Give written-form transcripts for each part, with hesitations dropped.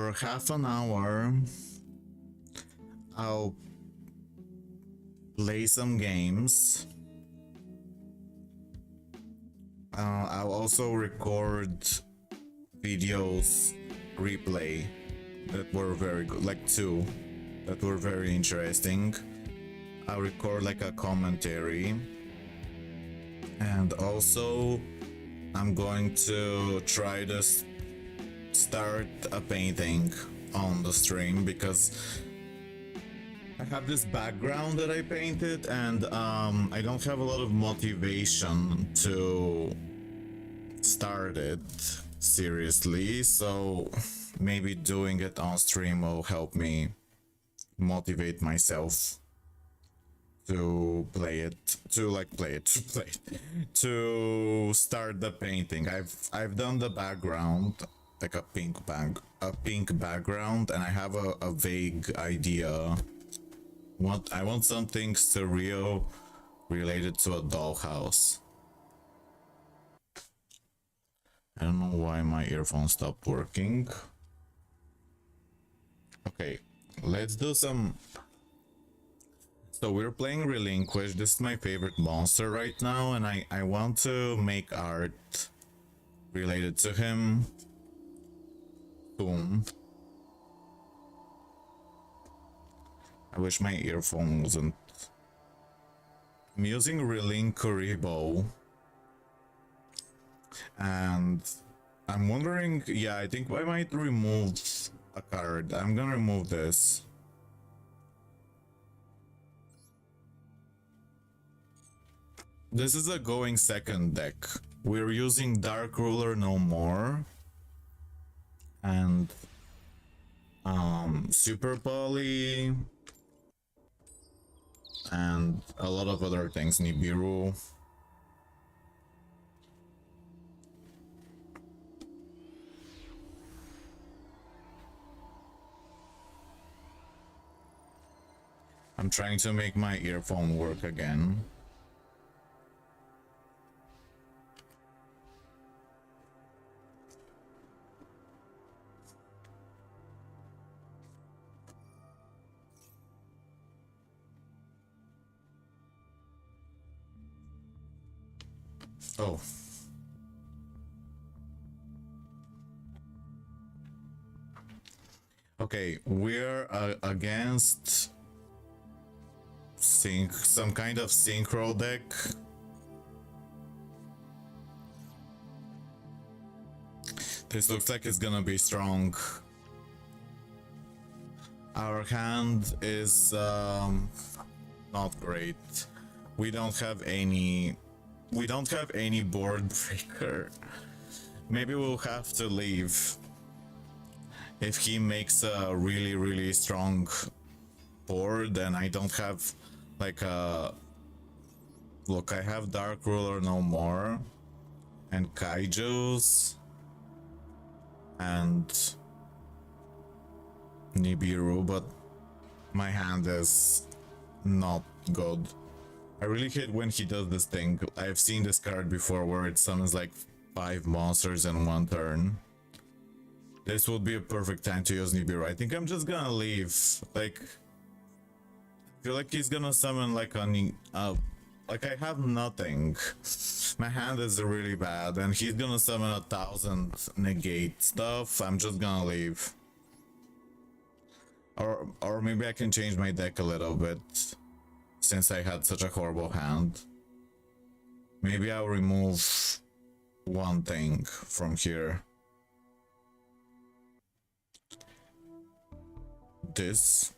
For half an hour, I'll play some games. I'll also record videos replay that were very good, like 2 that were very interesting. I'll record like a commentary, and also I'm going to try to start a painting on the stream because I have this background that I painted, and I don't have a lot of motivation to start it seriously, so maybe doing it on stream will help me motivate myself to play it, to start the painting. I've done the background, like a pink background, and I have a vague idea. I want something surreal related to a dollhouse. I don't know why my earphone stopped working. Okay, let's do some. So we're playing Relinquished. This is my favorite monster right now, and I want to make art related to him. Boom. I wish my earphone wasn't. I'm using Relinquished, and I'm wondering, yeah, I think I might remove a card. I'm gonna remove this. This is a going second deck. We're using Dark Ruler no more, and Super Poly, and a lot of other things, Nibiru. I'm trying to make my earphone work again. Oh. Okay, we're against some kind of synchro deck. This looks like it's gonna be strong. Our hand is not great. We don't have any board breaker. Maybe we'll have to leave if he makes a really strong board, and I don't have like a look. I have Dark Ruler no more, and Kaijus, and Nibiru, but my hand is not good. I really hate when he does this thing. I've seen this card before where it summons like 5 monsters in one turn. This would be a perfect time to use Nibiru. I think I'm just gonna leave. Like, I feel like he's gonna summon like like I have nothing. My hand is really bad, and he's gonna summon 1,000 negate stuff. I'm just gonna leave. Or maybe I can change my deck a little bit, since I had such a horrible hand. Maybe I'll remove one thing from here. This.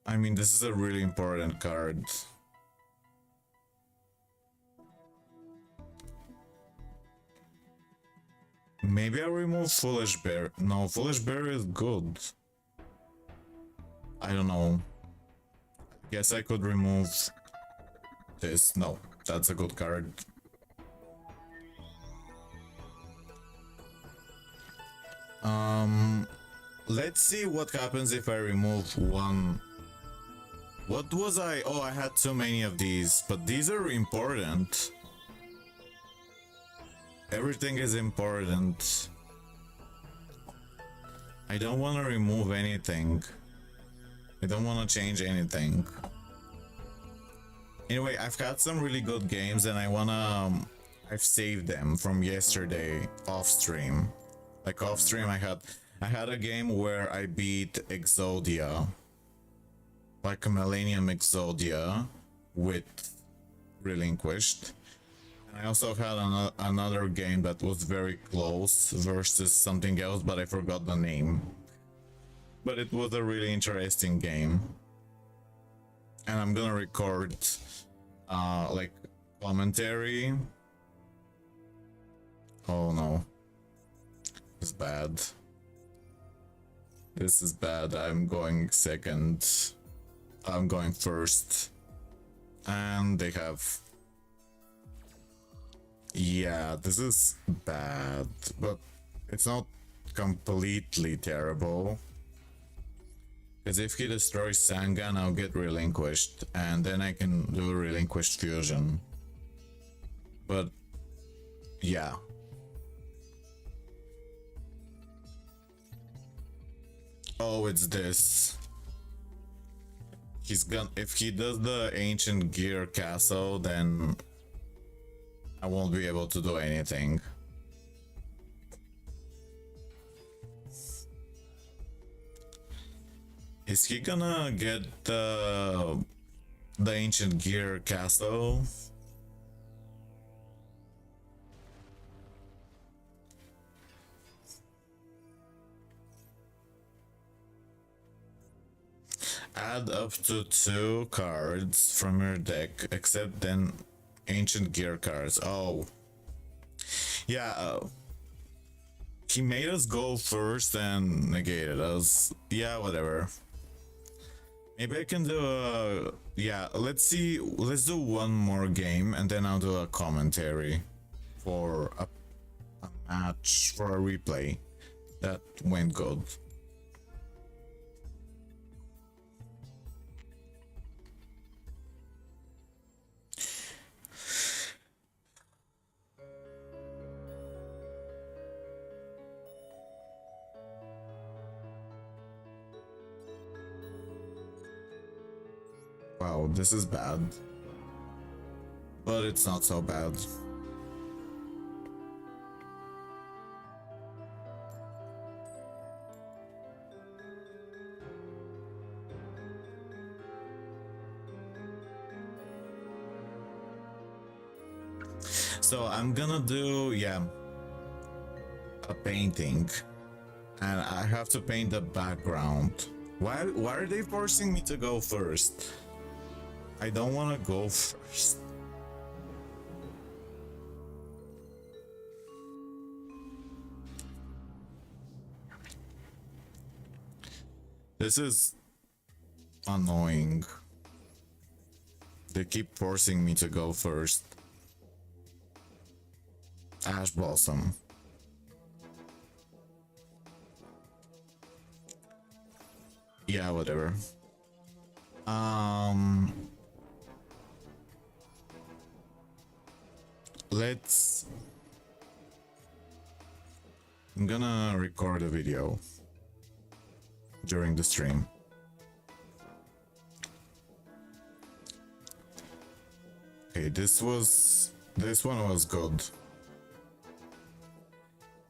I mean, this is a really important card. Maybe I'll remove Foolish Bear. No, Foolish Bear is good. I don't know. Guess I could remove this. No, that's a good card. Let's see what happens if I remove one. What was I? Oh, I had too many of these, but these are important. Everything is important. I don't want to remove anything. I don't want to change anything. Anyway, I've had some really good games and I wanna I've saved them from yesterday off stream. Like off stream I had a game where I beat Exodia. Like a Millennium Exodia with Relinquished. And I also had another game that was very close versus something else, but I forgot the name. But it was a really interesting game. And I'm gonna record like commentary. Oh no. This is bad. This is bad. I'm going second. I'm going first. And they have... Yeah, this is bad, but it's not completely terrible. Because if he destroys Sangan, I'll get Relinquished, and then I can do Relinquished Fusion. But, yeah. Oh, it's this. He's gonna... If he does the Ancient Gear Castle, then I won't be able to do anything. Is he gonna get the Ancient Gear Castle? Add up to 2 cards from your deck, except then Ancient Gear cards. Oh. Yeah, he made us go first and negated us. Yeah, whatever. Maybe I can do a... Yeah, let's see. Let's do one more game and then I'll do a commentary for a match, for a replay that went good. Wow, this is bad. But it's not so bad. So I'm gonna do, yeah, a painting. And I have to paint the background. Why are they forcing me to go first? I don't want to go first. This is annoying. They keep forcing me to go first. Ash Blossom. Yeah, whatever. Let's... I'm gonna record a video during the stream. Okay, this one was good.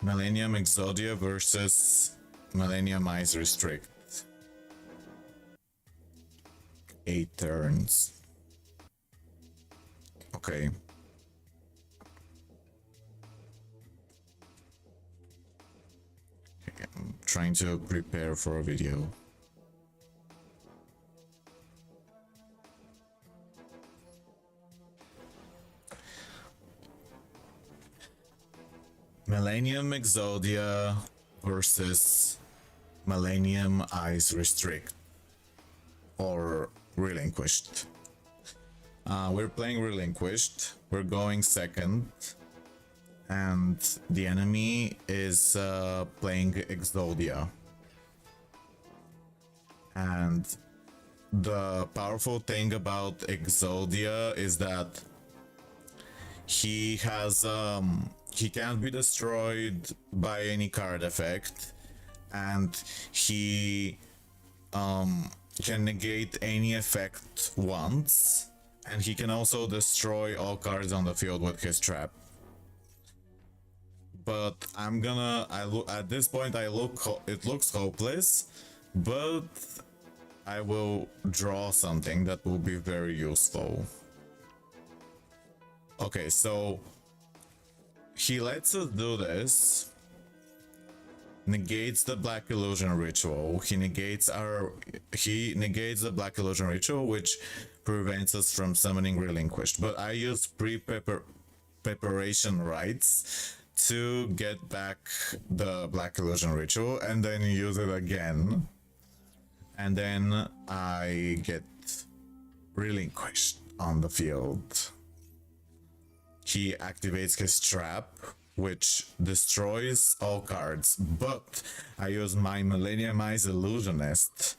Millennium Exodia versus Millennium Ice Restrict. 8 turns. Okay. I'm trying to prepare for a video. Millennium Exodia versus Millennium Ice Restrict or Relinquished. We're playing Relinquished. We're going second. And the enemy is playing Exodia. And the powerful thing about Exodia is that he has he can't be destroyed by any card effect, and he can negate any effect once, and he can also destroy all cards on the field with his trap. But at this point it looks hopeless, but I will draw something that will be very useful. Okay, so he lets us do this, negates the Black Illusion Ritual. He negates the Black Illusion Ritual, which prevents us from summoning Relinquished. But I use preparation rites to get back the Black Illusion Ritual and then use it again. And then I get Relinquished on the field. He activates his trap, which destroys all cards, but I use my Millenniumized Illusionist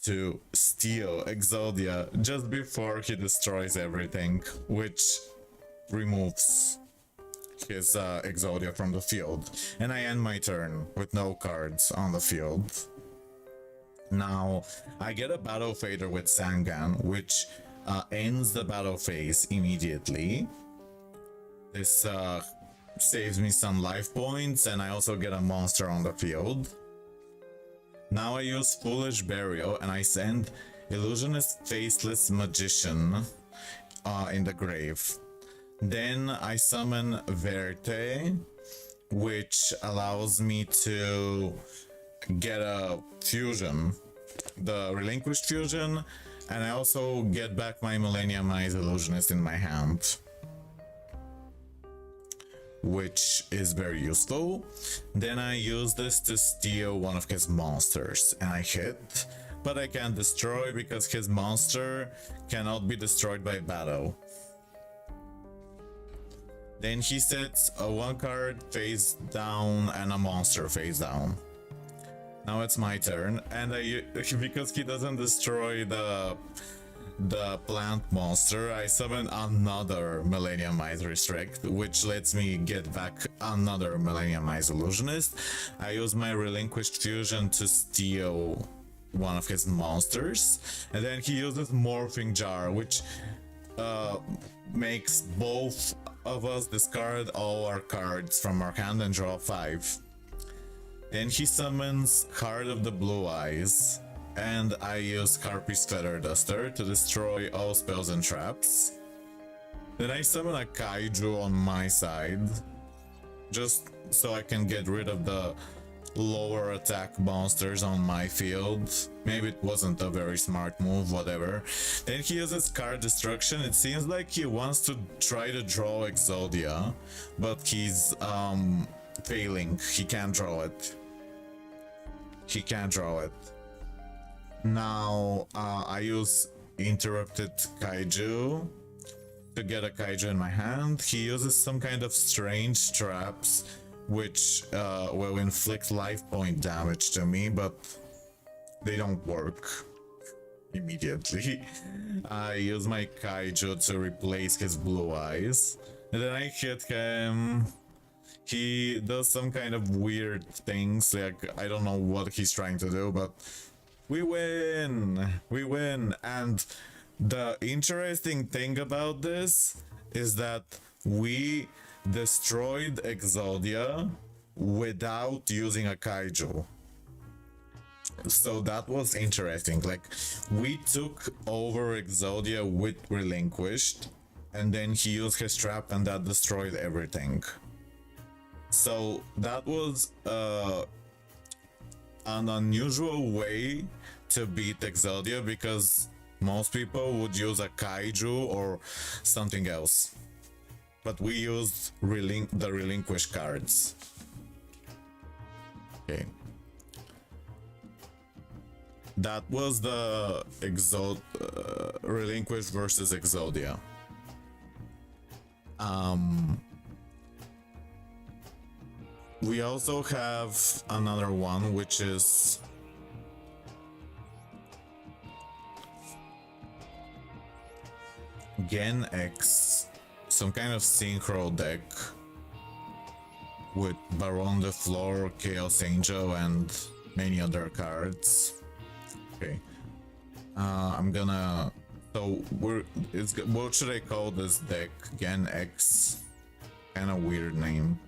to steal Exodia just before he destroys everything, which removes his Exodia from the field. And I end my turn with no cards on the field. Now, I get a Battle Fader with Sangan, which ends the battle phase immediately. This saves me some life points, and I also get a monster on the field. Now I use Foolish Burial, and I send Illusionist Faceless Magician in the grave. Then I summon Verte, which allows me to get a fusion, the Relinquished fusion, and I also get back my Millenniumized Illusionist in my hand, which is very useful. Then I use this to steal one of his monsters, and I hit, but I can't destroy because his monster cannot be destroyed by battle. Then he sets a 1 card face down and a monster face down. Now it's my turn, and because he doesn't destroy the plant monster, I summon another Millenniumized Restrict, which lets me get back another Millenniumized Illusionist. I use my Relinquished Fusion to steal one of his monsters, and then he uses Morphing Jar, which makes both of us discard all our cards from our hand and draw 5. Then he summons Heart of the Blue Eyes, and I use Harpy's Feather Duster to destroy all spells and traps. Then I summon a Kaiju on my side, just so I can get rid of the lower attack monsters on my field. Maybe it wasn't a very smart move, whatever. Then he uses Card Destruction. It seems like he wants to try to draw Exodia, but he's failing. He can't draw it. Now I use Interrupted Kaiju to get a Kaiju in my hand. He uses some kind of strange traps which will inflict life point damage to me, but they don't work immediately. I use my Kaiju to replace his Blue Eyes, and then I hit him. He does some kind of weird things, like I don't know what he's trying to do, but we win! We win! And the interesting thing about this is that we destroyed Exodia without using a Kaiju. So that was interesting. Like, we took over Exodia with Relinquished, and then he used his trap and that destroyed everything. So that was an unusual way to beat Exodia, because most people would use a Kaiju or something else. But we used the Relinquished cards. Okay. That was the Relinquished versus Exodia. We also have another one, which is Gen X, some kind of synchro deck with Baron de Flor, Chaos Angel, and many other cards. Okay. I'm gonna. So what should I call this deck? Gen X. Kind of weird name.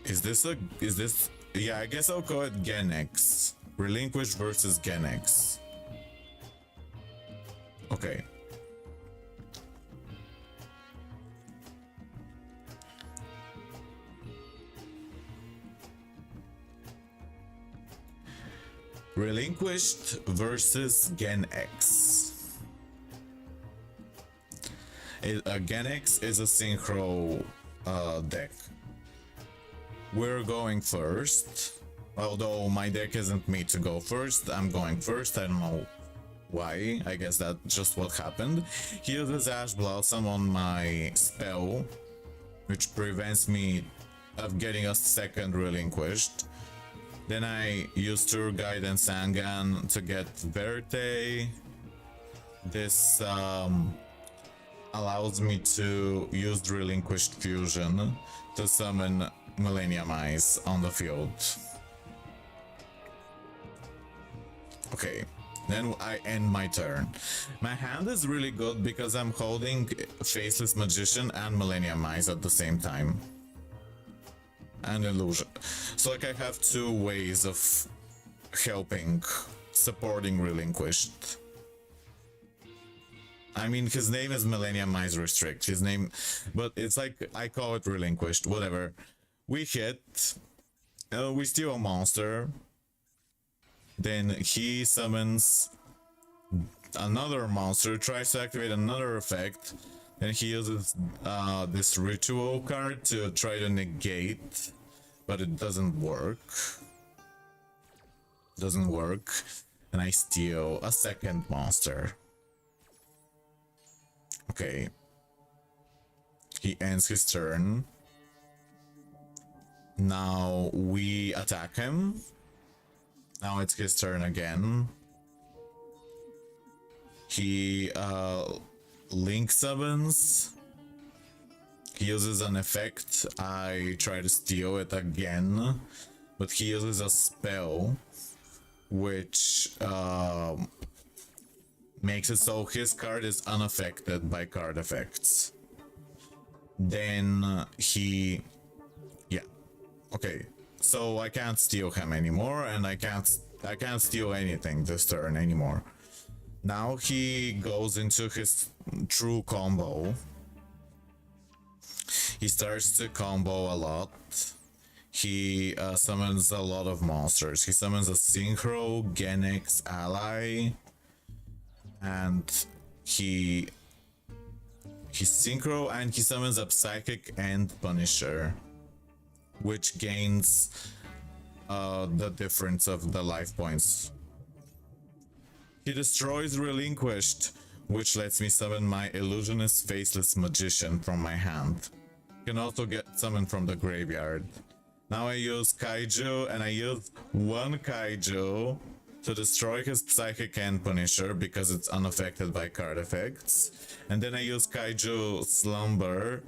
Is this? Yeah, I guess I'll call it Gen X. Relinquished versus Gen X. Okay. Relinquished versus Gen X. Gen X is a synchro deck. We're going first. Although my deck isn't made to go first, I'm going first. I don't know why. I guess that's just what happened. He uses Ash Blossom on my spell, which prevents me of getting a second Relinquished. Then I use Tour Guide and Sangan to get Verte. This allows me to use Relinquished Fusion to summon Millennium Eyes on the field. Okay, then I end my turn. My hand is really good because I'm holding Faceless Magician and Millennium Eyes at the same time. And Illusion. So like I have two ways of helping, supporting Relinquished. I mean, his name is Millennium Eyes Restrict. His name, but it's like I call it Relinquished. Whatever. We hit. We steal a monster. Then he summons another monster, tries to activate another effect. Then he uses this ritual card to try to negate, but it doesn't work. Doesn't work. And I steal a second monster. Okay. He ends his turn. Now we attack him. Now it's his turn again. He Link summons. He uses an effect. I try to steal it again, but he uses a spell which makes it so his card is unaffected by card effects. Then okay, so I can't steal him anymore, and I can't steal anything this turn anymore. Now he goes into his true combo. He starts to combo a lot. He summons a lot of monsters. He summons a Synchro Gen X ally, and he Synchro, and he summons a Psychic and Punisher, which gains the difference of the life points. He destroys Relinquished, which lets me summon my Illusionist Faceless Magician from my hand. Can also get summoned from the graveyard. Now I use Kaiju, and I use one Kaiju to destroy his Psychic and Punisher because it's unaffected by card effects. And then I use Kaiju Slumber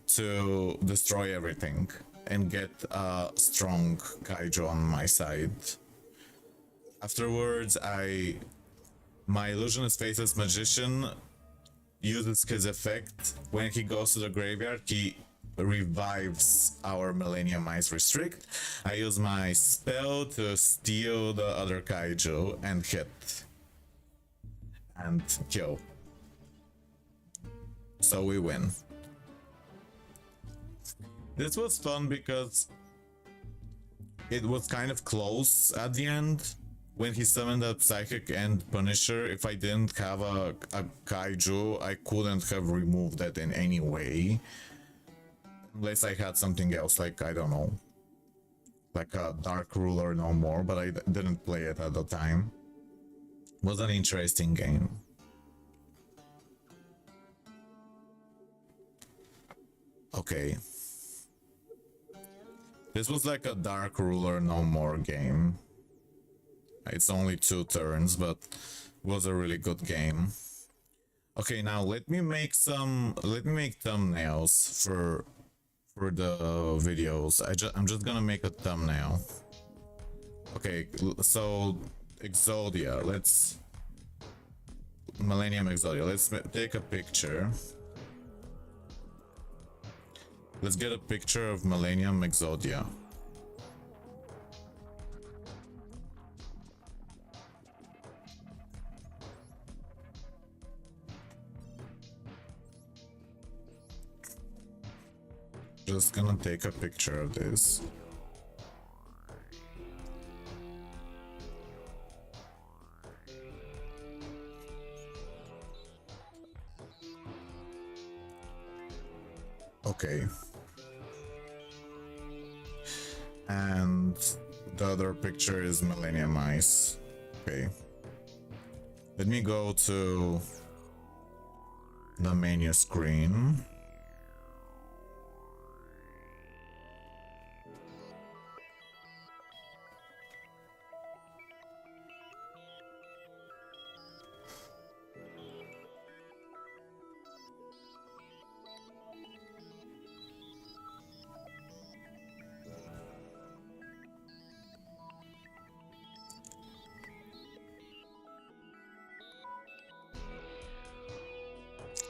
to destroy everything and get a strong Kaiju on my side. Afterwards, my Illusionist Faceless Magician uses his effect. When he goes to the graveyard, he revives our Millennium Eyes Restrict. I use my spell to steal the other Kaiju and hit. And kill. So we win. This was fun because it was kind of close at the end. When he summoned that Psychic and Punisher, if I didn't have a Kaiju, I couldn't have removed that in any way. Unless I had something else, like, I don't know, like a Dark Ruler no more, but I didn't play it at the time. It was an interesting game. Okay. This was like a Dark Ruler no more game. It's only 2 turns, but was a really good game. Okay, now let me make thumbnails for the videos. I'm just gonna make a thumbnail. Okay, so Exodia, let's Millennium Exodia, let's take a picture. Let's get a picture of Millennium Exodia. Just gonna take a picture of this. Okay. And the other picture is Millennium Ice. Okay. Let me go to the menu screen.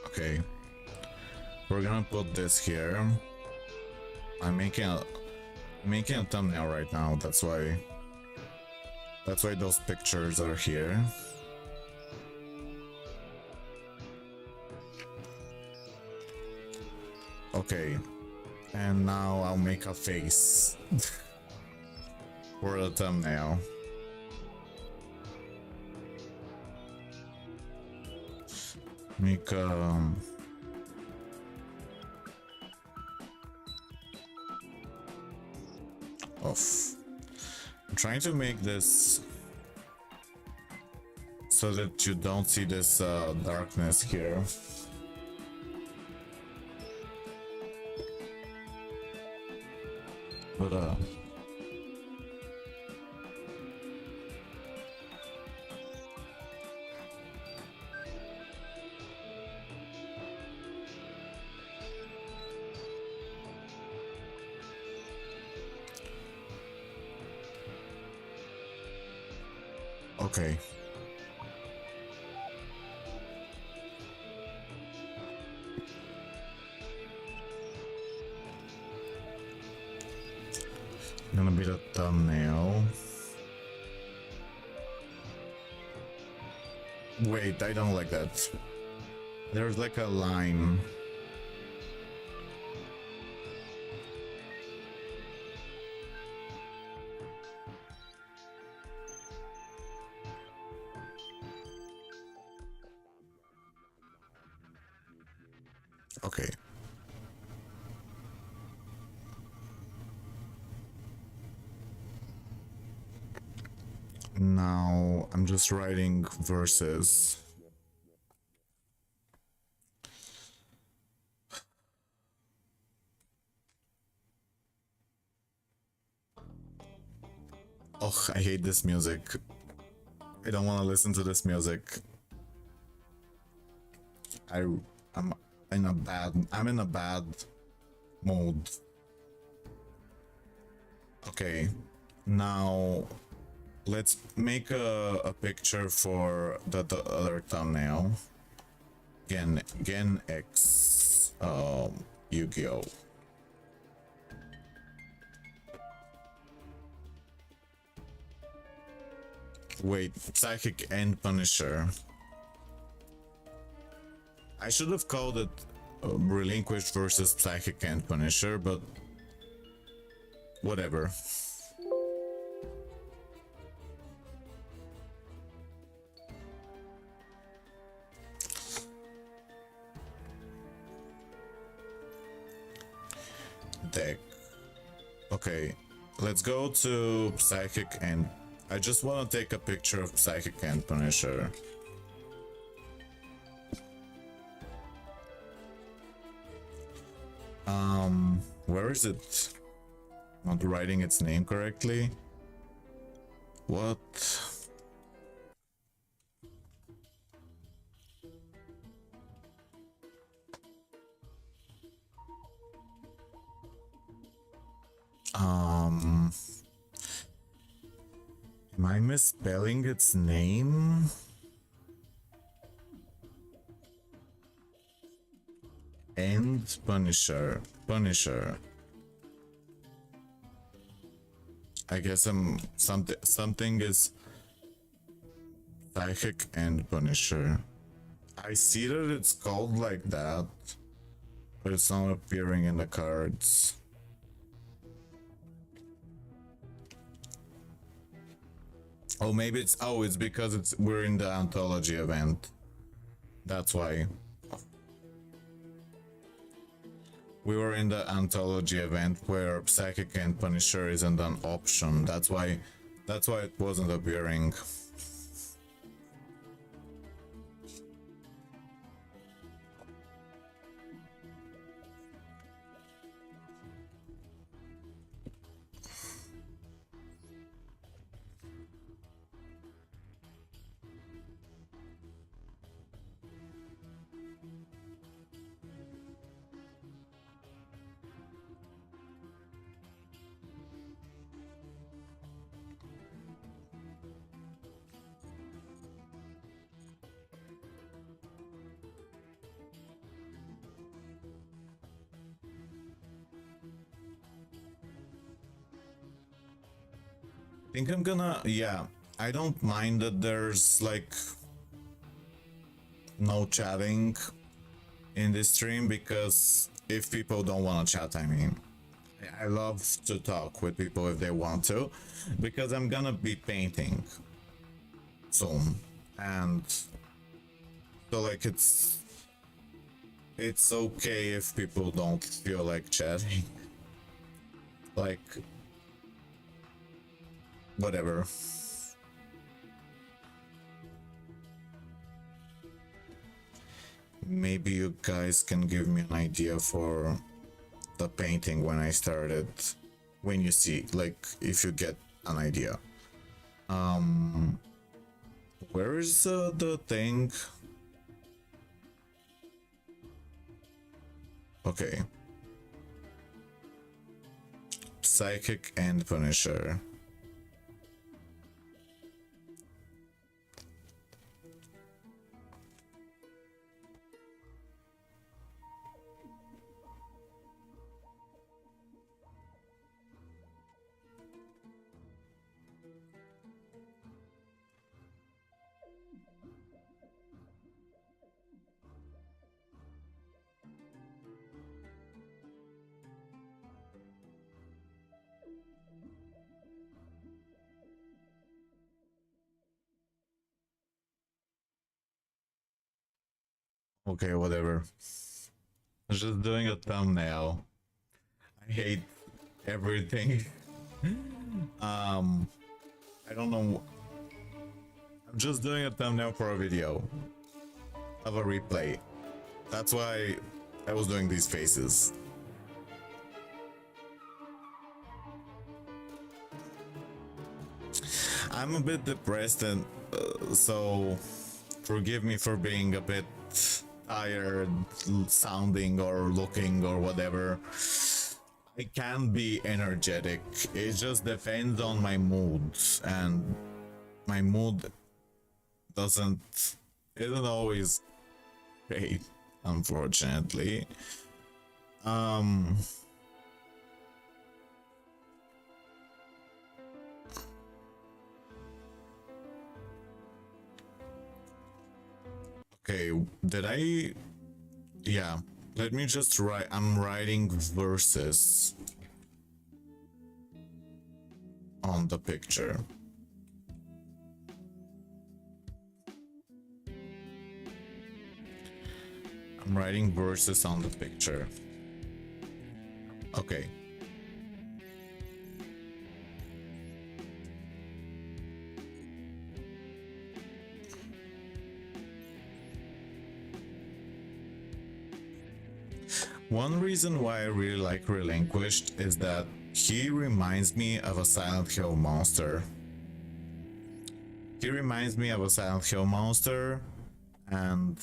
Okay. We're gonna put this here. I'm making a thumbnail right now, that's why those pictures are here. Okay. And now I'll make a face for the thumbnail. Make off. I'm trying to make this so that you don't see this darkness here. But okay. Gonna be the thumbnail. Wait, I don't like that. There's like a line. Okay. Now I'm just writing verses. Oh, I hate this music. I don't want to listen to this music. I'm in a bad mood. Okay, now let's make a picture for the other thumbnail. Gen X YuGiOh. Wait, Psychic and Punisher. I should have called it Relinquished versus Psychic and Punisher, but whatever. Deck. Okay, let's go to Psychic and I just want to take a picture of Psychic and Punisher. Where is it? Not writing its name correctly. What? Am I misspelling its name? And Punisher. Punisher. I guess something is Psychic and Punisher. I see that it's called like that, but it's not appearing in the cards. Oh, maybe it's because we're in the anthology event. That's why. We were in the anthology event where Psychic and Punisher isn't an option. That's why it wasn't appearing. I think I'm gonna, yeah, I don't mind that there's like no chatting in this stream, because if people don't want to chat, I mean, I love to talk with people if they want to, because I'm gonna be painting soon, and so like it's okay if people don't feel like chatting, like whatever. Maybe you guys can give me an idea for the painting when I started, when you see, like, if you get an idea. Where is the thing? Okay. Psychic and Punisher. Okay, whatever. I'm just doing a thumbnail. I hate everything. I don't know. I'm just doing a thumbnail for a video of a replay. That's why I was doing these faces. I'm a bit depressed, and so forgive me for being a bit tired sounding or looking or whatever. I can be energetic. It just depends on my mood, and my mood isn't always great, unfortunately. Okay, did I? Yeah, let me just write. I'm writing verses on the picture. I'm writing verses on the picture. Okay. One reason why I really like Relinquished is that he reminds me of a Silent Hill monster. He reminds me of a Silent Hill monster, and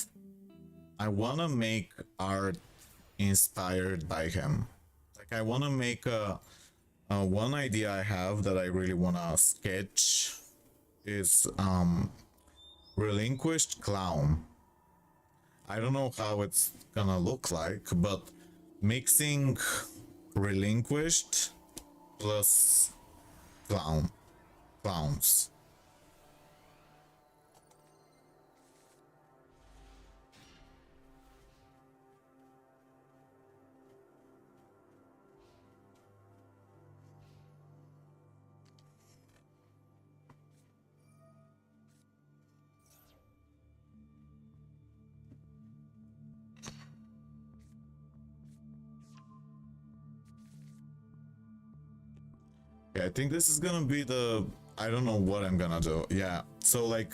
I want to make art inspired by him. Like, I want to make one idea I have that I really want to sketch is Relinquished Clown. I don't know how it's gonna look like, but mixing Relinquished plus clowns. Yeah, I think this is gonna be the... I don't know what I'm gonna do. Yeah, so like...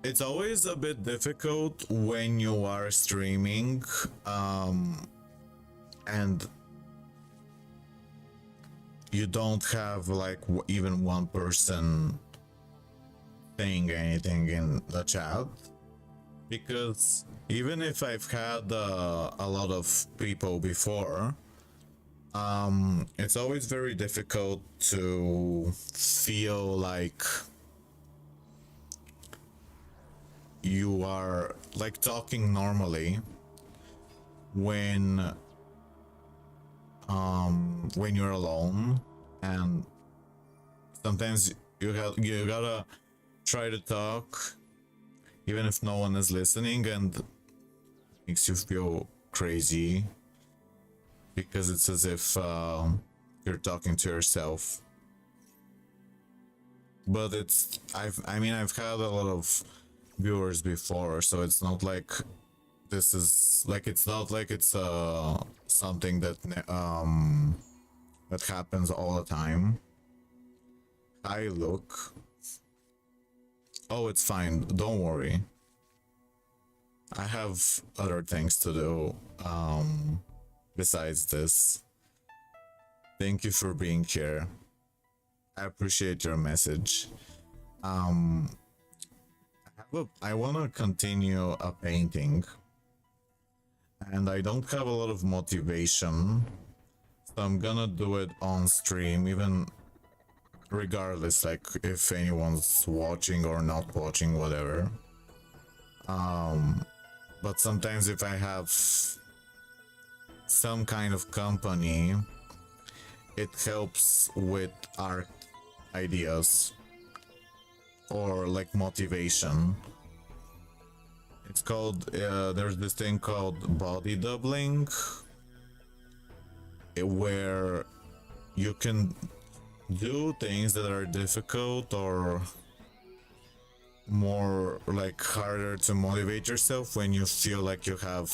It's always a bit difficult when you are streaming, and you don't have like even one person saying anything in the chat, because even if I've had a lot of people before, it's always very difficult to feel like you are like talking normally when you're alone, and sometimes you gotta try to talk even if no one is listening, and it makes you feel crazy because it's as if you're talking to yourself. But it's I've had a lot of viewers before, so it's not like this is like, it's not like it's something that that happens all the time. I look. Oh, it's fine, don't worry. I have other things to do besides this. Thank you for being here. I appreciate your message. I want to continue a painting, and I don't have a lot of motivation, so I'm gonna do it on stream, even regardless, like if anyone's watching or not watching, whatever. But sometimes if I have some kind of company, it helps with art ideas or like motivation. It's called there's this thing called body doubling, where you can do things that are difficult or more like harder to motivate yourself when you feel like you have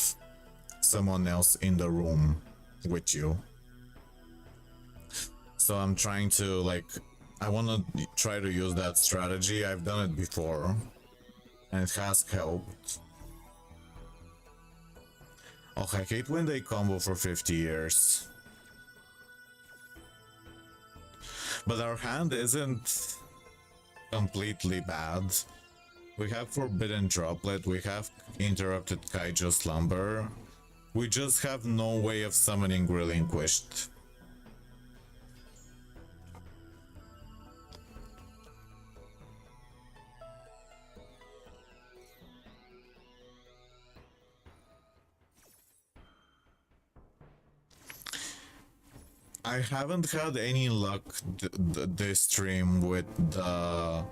someone else in the room with you. So I'm trying to like, I want to try to use that strategy. I've done it before and it has helped. Oh, I hate when they combo for 50 years. But our hand isn't completely bad. We have Forbidden Droplet, we have Interrupted Kaiju Slumber. We just have no way of summoning Relinquished. I haven't had any luck this stream with the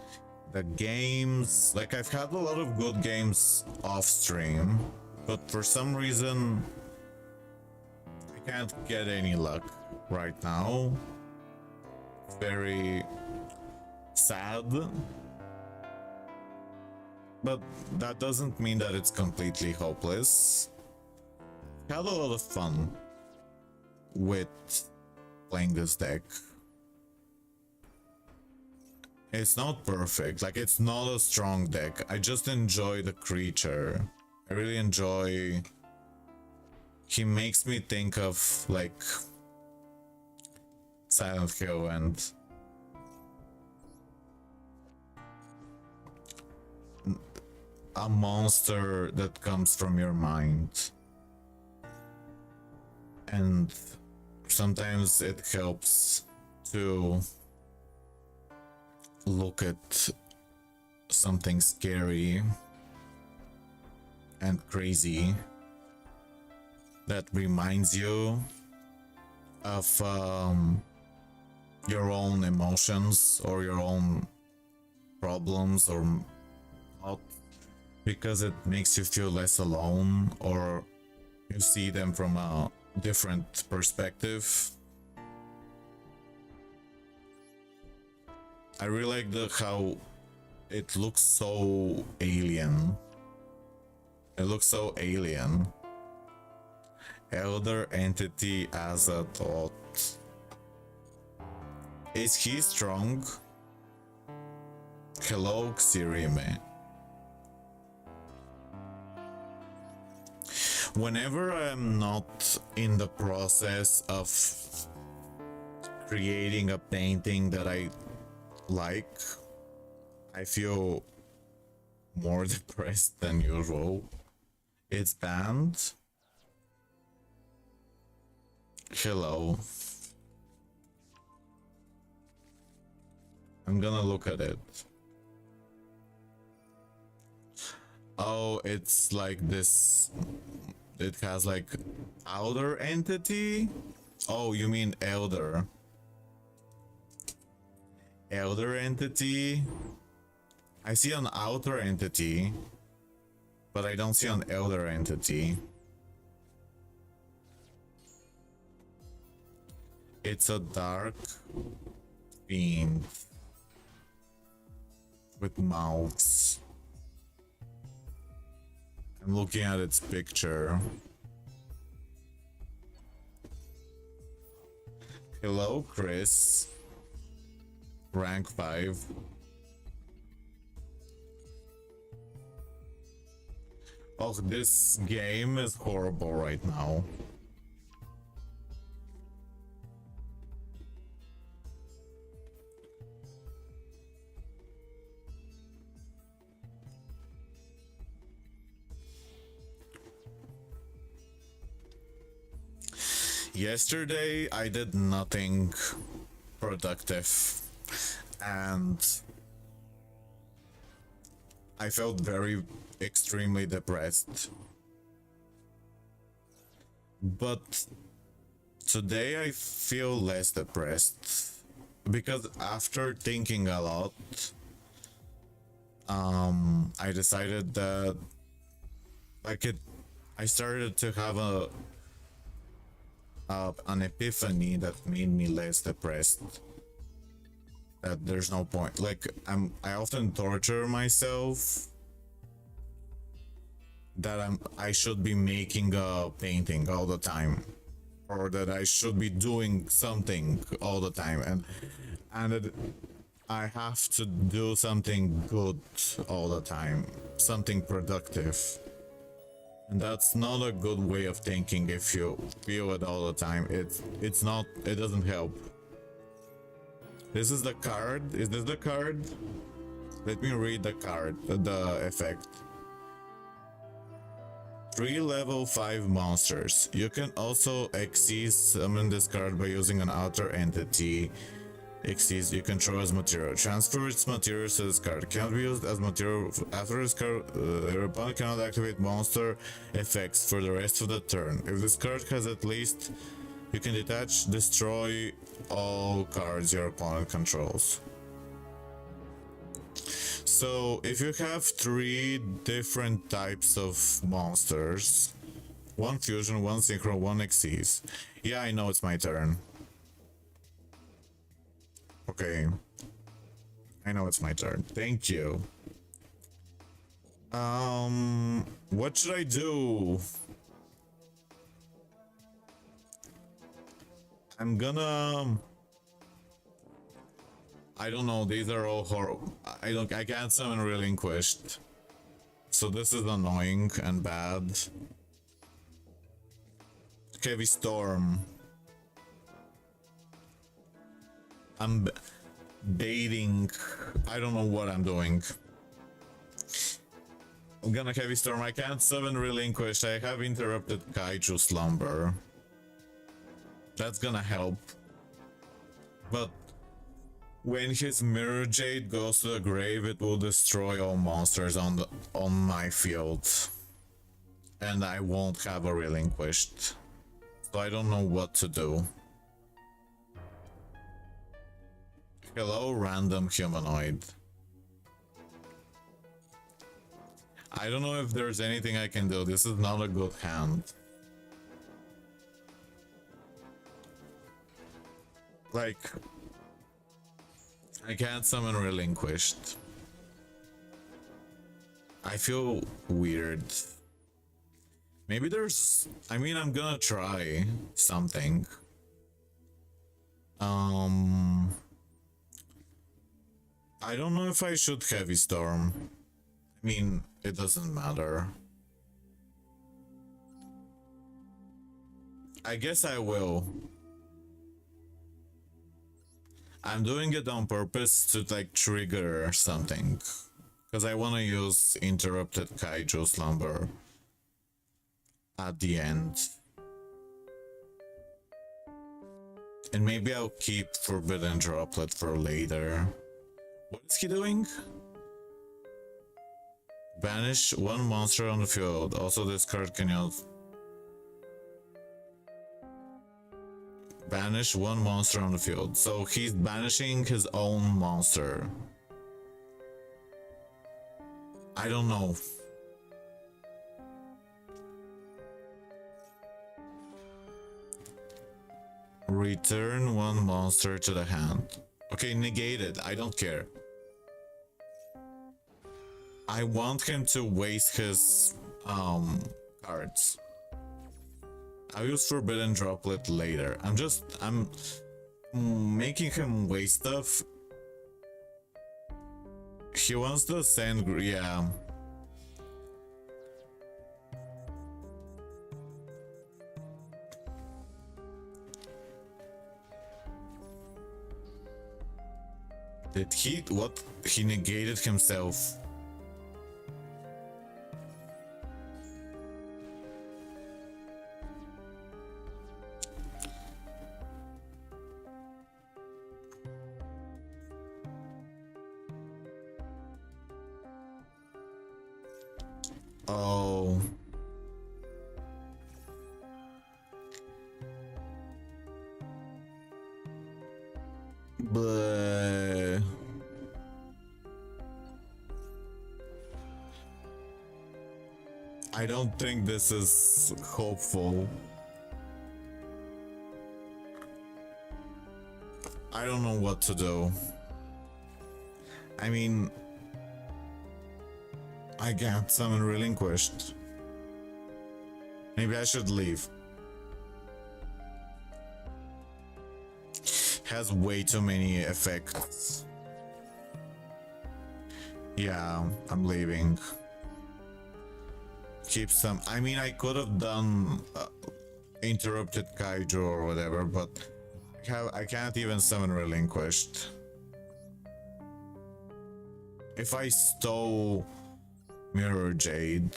games. Like, I've had a lot of good games off stream, but for some reason I can't get any luck right now. Very sad, but that doesn't mean that it's completely hopeless. Had a lot of fun with playing this deck. It's not perfect, like it's not a strong deck. I just enjoy the creature. I really enjoy... He makes me think of like Silent Hill and a monster that comes from your mind. And sometimes it helps to look at something scary and crazy that reminds you of your own emotions or your own problems, or not, because it makes you feel less alone, or you see them from a different perspective. I really like how it looks so alien. It looks so alien. Elder entity as a thought. Is he strong? Hello, Xirime. Whenever I'm not in the process of creating a painting that I like, I feel more depressed than usual. It's banned. Hello. I'm gonna look at it. Oh, it's like this. It has like outer entity? Oh, you mean elder. Elder entity? I see an outer entity, but I don't see an elder entity. It's a dark fiend with mouths. I'm looking at its picture. Hello, Chris. Rank 5. Oh, this game is horrible right now. Yesterday I did nothing productive and I felt very extremely depressed. But today I feel less depressed because after thinking a lot, I decided that I started to have an epiphany that made me less depressed. That there's no point. Like I often torture myself that I should be making a painting all the time, or that I should be doing something all the time, and that I have to do something good all the time, something productive. And that's not a good way of thinking if you feel it all the time. It's not, it doesn't help. This is the card. Is this the card? Let me read the card, the effect. 3 level 5 monsters. You can also Xyz summon this card by using an outer entity. Xyz you control as material. Transfer its materials to this card. Cannot be used as material after this card. Your opponent cannot activate monster effects for the rest of the turn. If this card has at least, you can detach, destroy all cards your opponent controls. So if you have 3 different types of monsters, 1 fusion, 1 synchro, 1 Xyz. Yeah, I know it's my turn. Okay. I know it's my turn. Thank you. What should I do? I'm gonna... I don't know, these are all horrible. I can't summon Relinquished. So this is annoying and bad. Heavy Storm. I'm baiting. I don't know what I'm doing. I'm gonna Heavy Storm. I can't summon Relinquished. I have interrupted Kaiju Slumber. That's gonna help. But when his Mirror Jade goes to the grave, it will destroy all monsters on my field. And I won't have a Relinquished. So I don't know what to do. Hello, random humanoid. I don't know if there's anything I can do. This is not a good hand. Like, I can't summon Relinquished. I feel weird. Maybe there's... I mean, I'm gonna try something. I don't know if I should Heavy Storm. I mean, it doesn't matter. I guess I will. I'm doing it on purpose to like trigger something. Because I want to use Interrupted Kaiju Slumber at the end. And maybe I'll keep Forbidden Droplet for later. What is he doing? Banish one monster on the field. Also this card can use... Banish one monster on the field. So he's banishing his own monster. I don't know. Return one monster to the hand. Okay, negate it. I don't care. I want him to waste his cards. I'll use Forbidden Droplet later. I'm making him waste stuff. He wants to send, yeah. Did he, what? He negated himself. Oh. But I don't think this is hopeful. I don't know what to do. I mean, I can't summon Relinquished. Maybe I should leave. Has way too many effects. Yeah, I'm leaving. Keep some. I mean, I could have done Interrupted Kaiju or whatever, but I can't even summon Relinquished. If I stole Mirror Jade,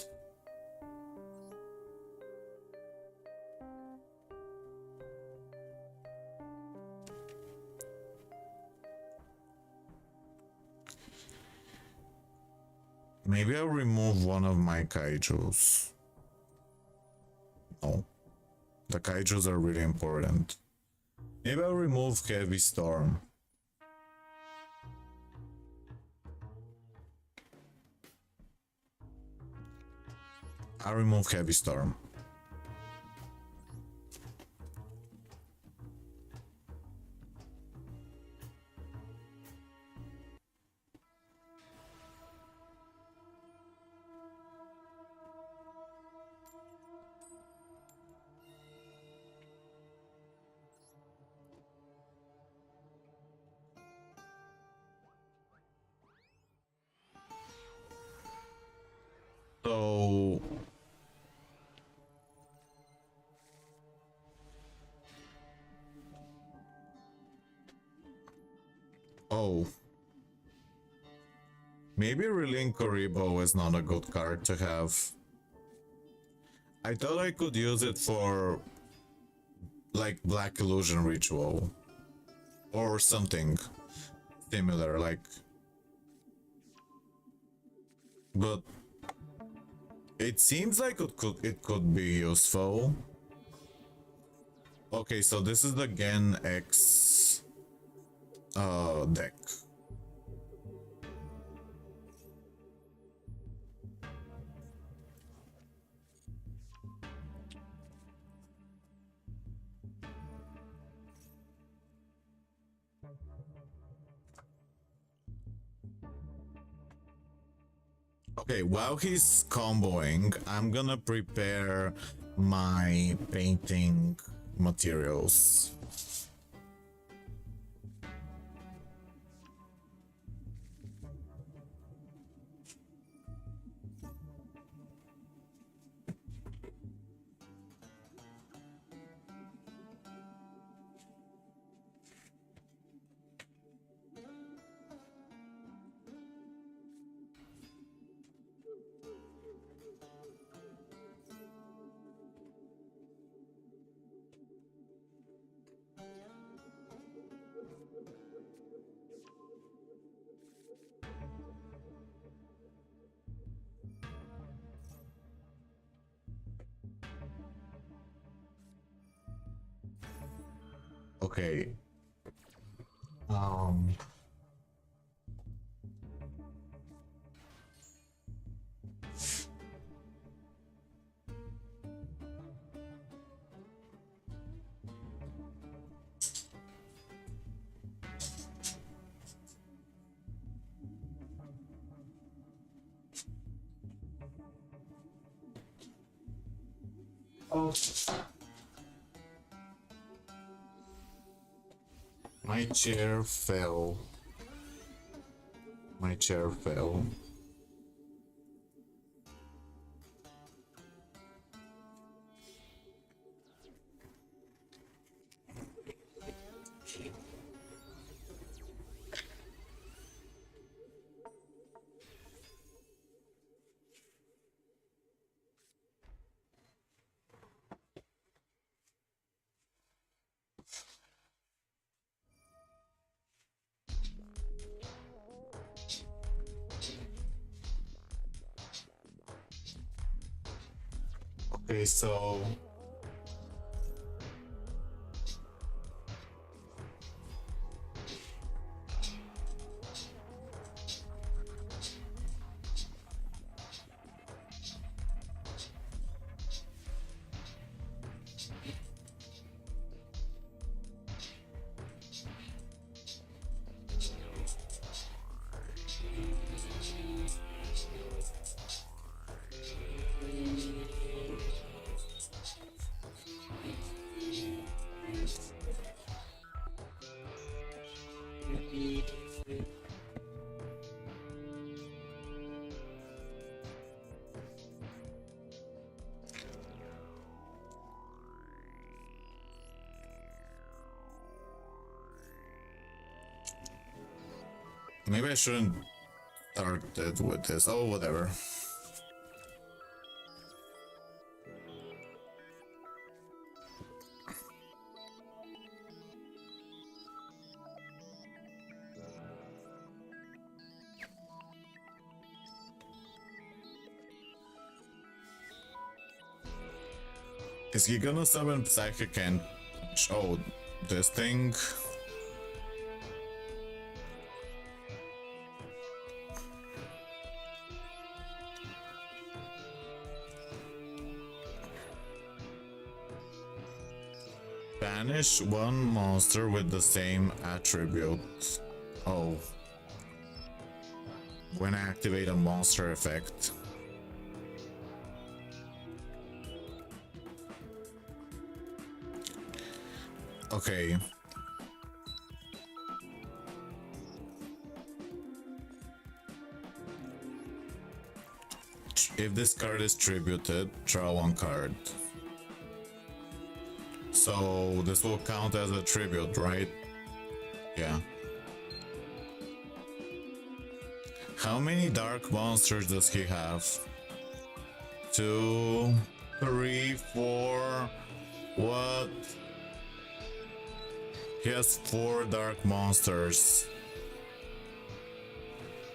maybe I'll remove one of my kaijus. No, the kaijus are really important. Maybe I'll remove Heavy Storm. I'll remove Heavy Storm. So oh, maybe Relinquished is not a good card to have. I thought I could use it for like Black Illusion Ritual. or something similar, like, but it seems like it could be useful. Okay, so this is the Gen X deck. Okay, while he's comboing, I'm gonna prepare my painting materials. Okay. Um. Oh. My chair fell. My chair fell. Okay, so maybe I shouldn't start it with this. Oh, whatever. Is he gonna summon Psychic and oh, this thing? Banish one monster with the same attribute. Oh. When I activate a monster effect. Okay. If this card is tributed, draw one card. So this will count as a tribute, right? Yeah. How many dark monsters does he have? 2, 3, 4. What? He has 4 dark monsters.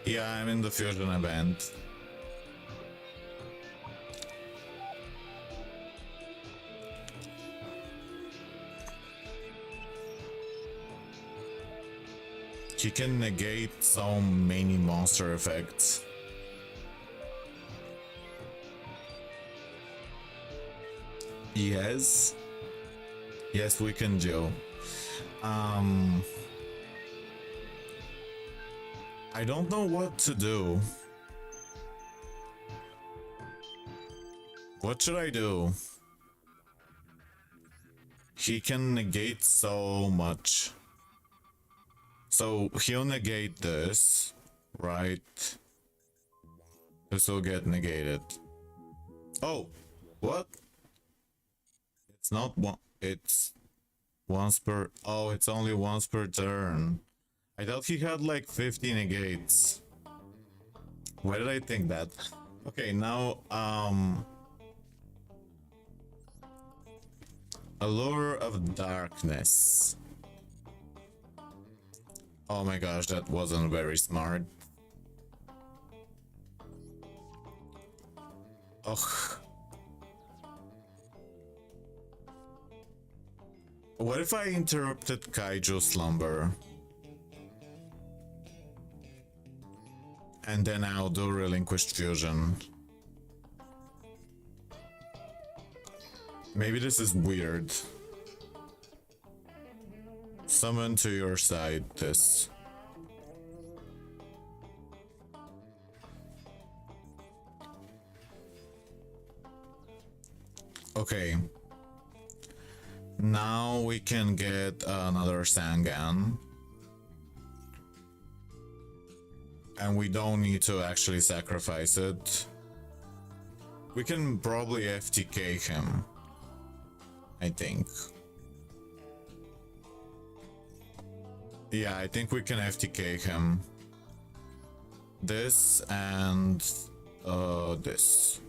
Yeah, I'm in the fusion event. He can negate so many monster effects. Yes. Yes, we can do. I don't know what to do. What should I do? He can negate so much. So he'll negate this, right? This will get negated. Oh, what? It's not one, it's once per, oh, it's only once per turn. I thought he had like 50 negates. Why did I think that? Okay, now, Allure of Darkness. Oh my gosh, that wasn't very smart. Ugh. What if I interrupted Kaiju Slumber? And then I'll do Relinquished Fusion. Maybe this is weird. Summon to your side this. Okay. Now we can get another Sangan. And we don't need to actually sacrifice it. We can probably FTK him, I think. Yeah, I think we can FTK him. This and this.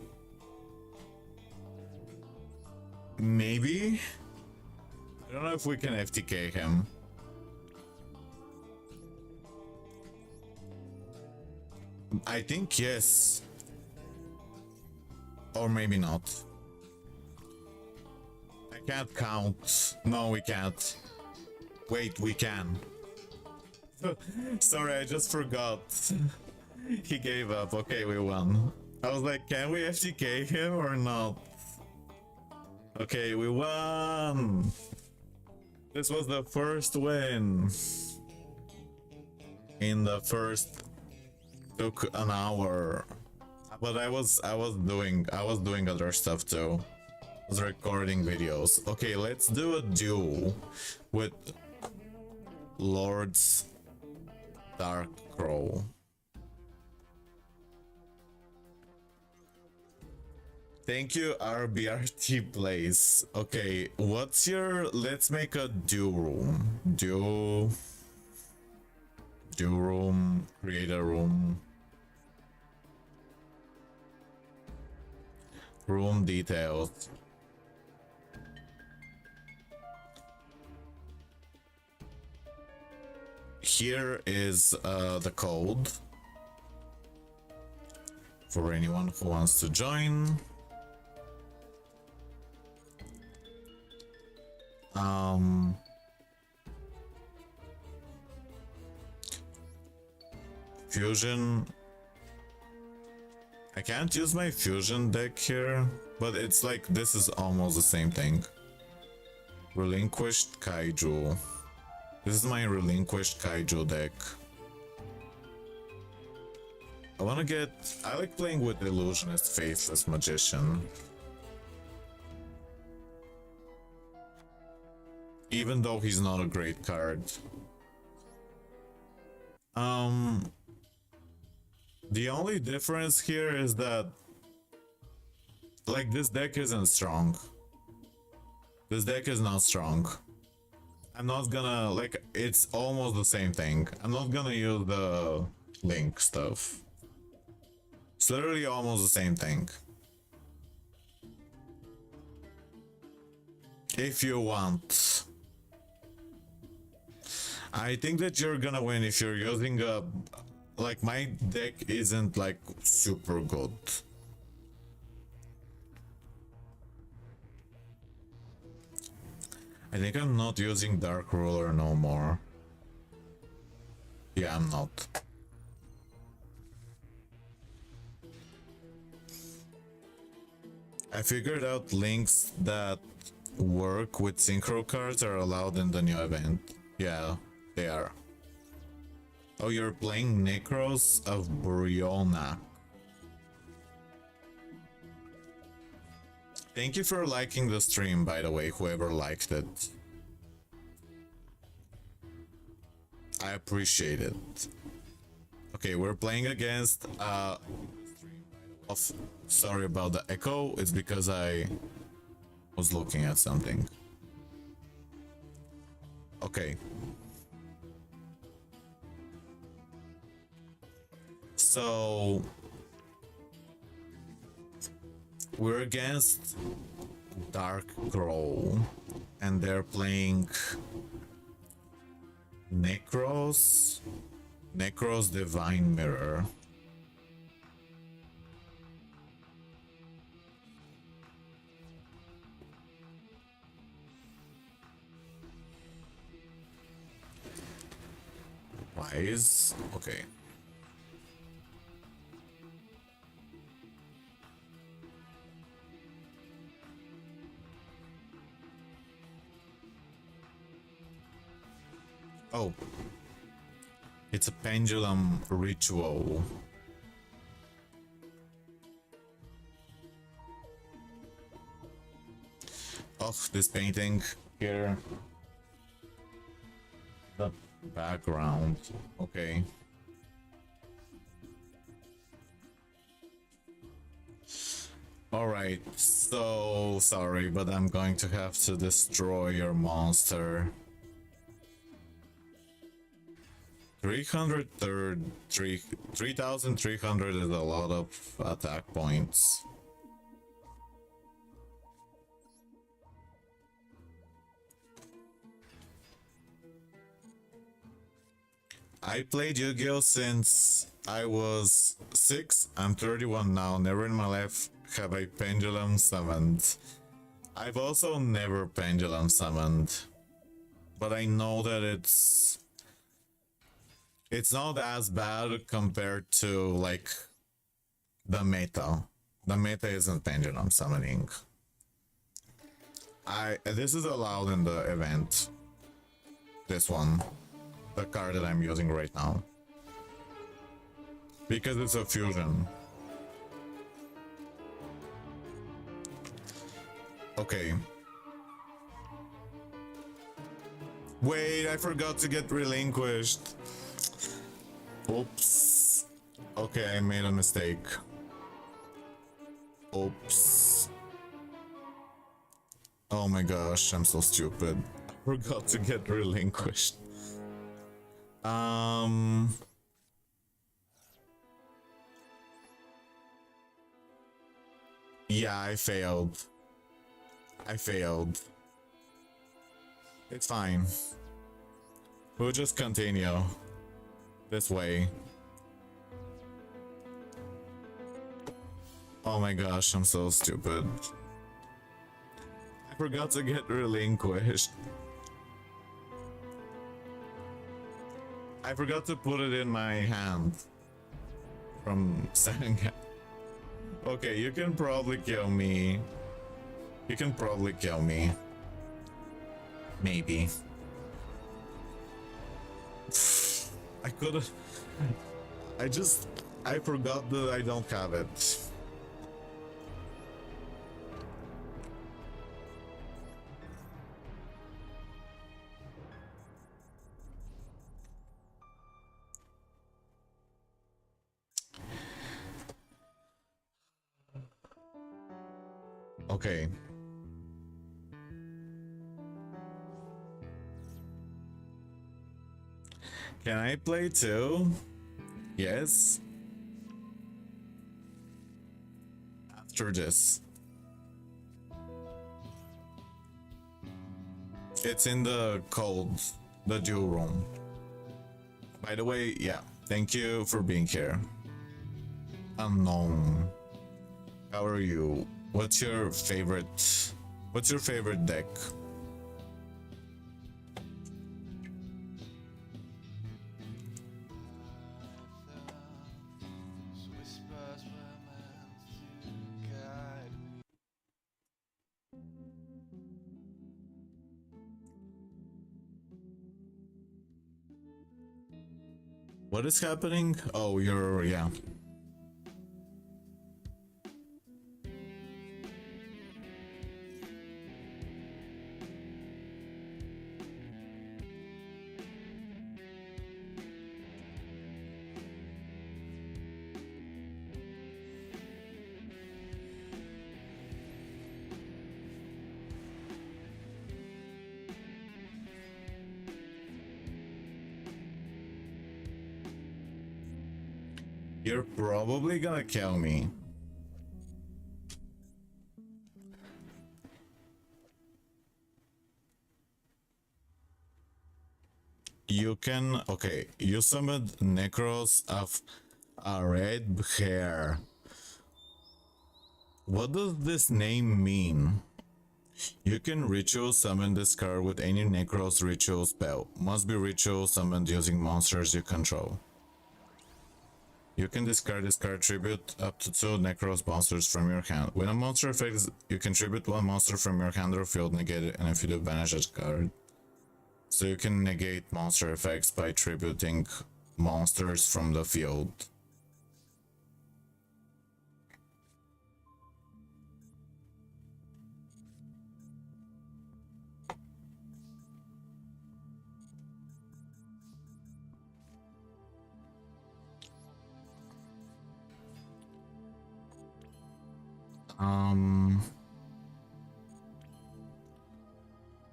Maybe? I don't know if we can FTK him. I think yes. Or maybe not. I can't count. No, we can't. Wait, we can. Sorry, I just forgot. He gave up. Okay, we won. I was like, can we FTK him or not? Okay, we won! This was the first win. In the first took an hour. But I was doing other stuff too. I was recording videos. Okay, let's do a duel with Lord's Dark Crow. Thank you, RBRT Plays. Okay, what's your... Let's make a duel room. Duel room. Create a room. Room details. Here is the code for anyone who wants to join. Fusion. I can't use my fusion deck here, but it's like this is almost the same thing. Relinquished Kaiju. This is my Relinquished Kaiju deck. I like playing with Illusionist Faceless Magician. Even though he's not a great card. The only difference here is that, like, this deck isn't strong. This deck is not strong. I'm not gonna, like, it's almost the same thing. I'm not gonna use the link stuff. It's literally almost the same thing. If you want. I think that you're gonna win if you're using a... Like, my deck isn't, like, super good. I think I'm not using Dark Ruler no more. Yeah, I'm not. I figured out links that work with synchro cards are allowed in the new event. Yeah, they are. Oh, you're playing Necros of Briona. Thank you for liking the stream, by the way, whoever liked it. I appreciate it. Okay, we're playing against sorry about the echo, it's because I was looking at something. Okay. So we're against Dark Grow and they're playing Necros Divine Mirror. Wise. Okay. Oh. It's a pendulum ritual. Oh, this painting here. The background. Okay. Alright, so sorry, but I'm going to have to destroy your monster. 3,300 is a lot of attack points. I played Yu-Gi-Oh since I was 6. I'm 31 now. Never in my life have I pendulum summoned. I've also never pendulum summoned. But I know that it's not as bad compared to, like, the meta. The meta isn't pendulum summoning. This is allowed in the event. This one. The card that I'm using right now. Because it's a fusion. Okay. Wait, I forgot to get relinquished. Oops. Okay, I made a mistake. Oops. Oh my gosh, I'm so stupid. I forgot to get relinquished. Yeah, I failed. It's fine. We'll just continue. This way. Oh my gosh, I'm so stupid. I forgot to get relinquished. I forgot to put it in my hand. From Sanga. Okay, you can probably kill me. Maybe. I could've... I forgot that I don't have it. Okay. Can I play too? Yes. After this. It's in the cold, the duel room. By the way, yeah, thank you for being here. Unknown. How are you? What's your favorite deck? What is happening? Oh, yeah. You're probably gonna kill me. You can, okay, you summoned Necros of a red hair. What does this name mean? You can ritual summon this card with any Necros ritual spell. Must be ritual summoned using monsters you control. You can discard this card, tribute up to 2 Necros monsters from your hand. When a monster affects, you can tribute 1 monster from your hand or field, negate it, and if you do, banish that card. So you can negate monster effects by tributing monsters from the field.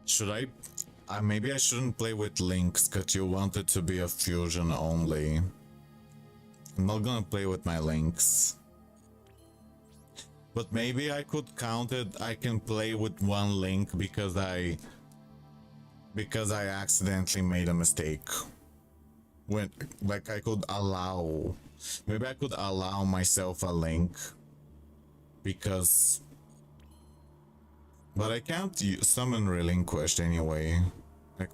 Should I maybe I shouldn't play with links because you want it to be a fusion only. I'm not gonna play with my links. But maybe I could count it. I can play with 1 link because I accidentally made a mistake. When like I could allow, maybe I could allow myself a link because, but I can't summon Relinquished anyway. Like,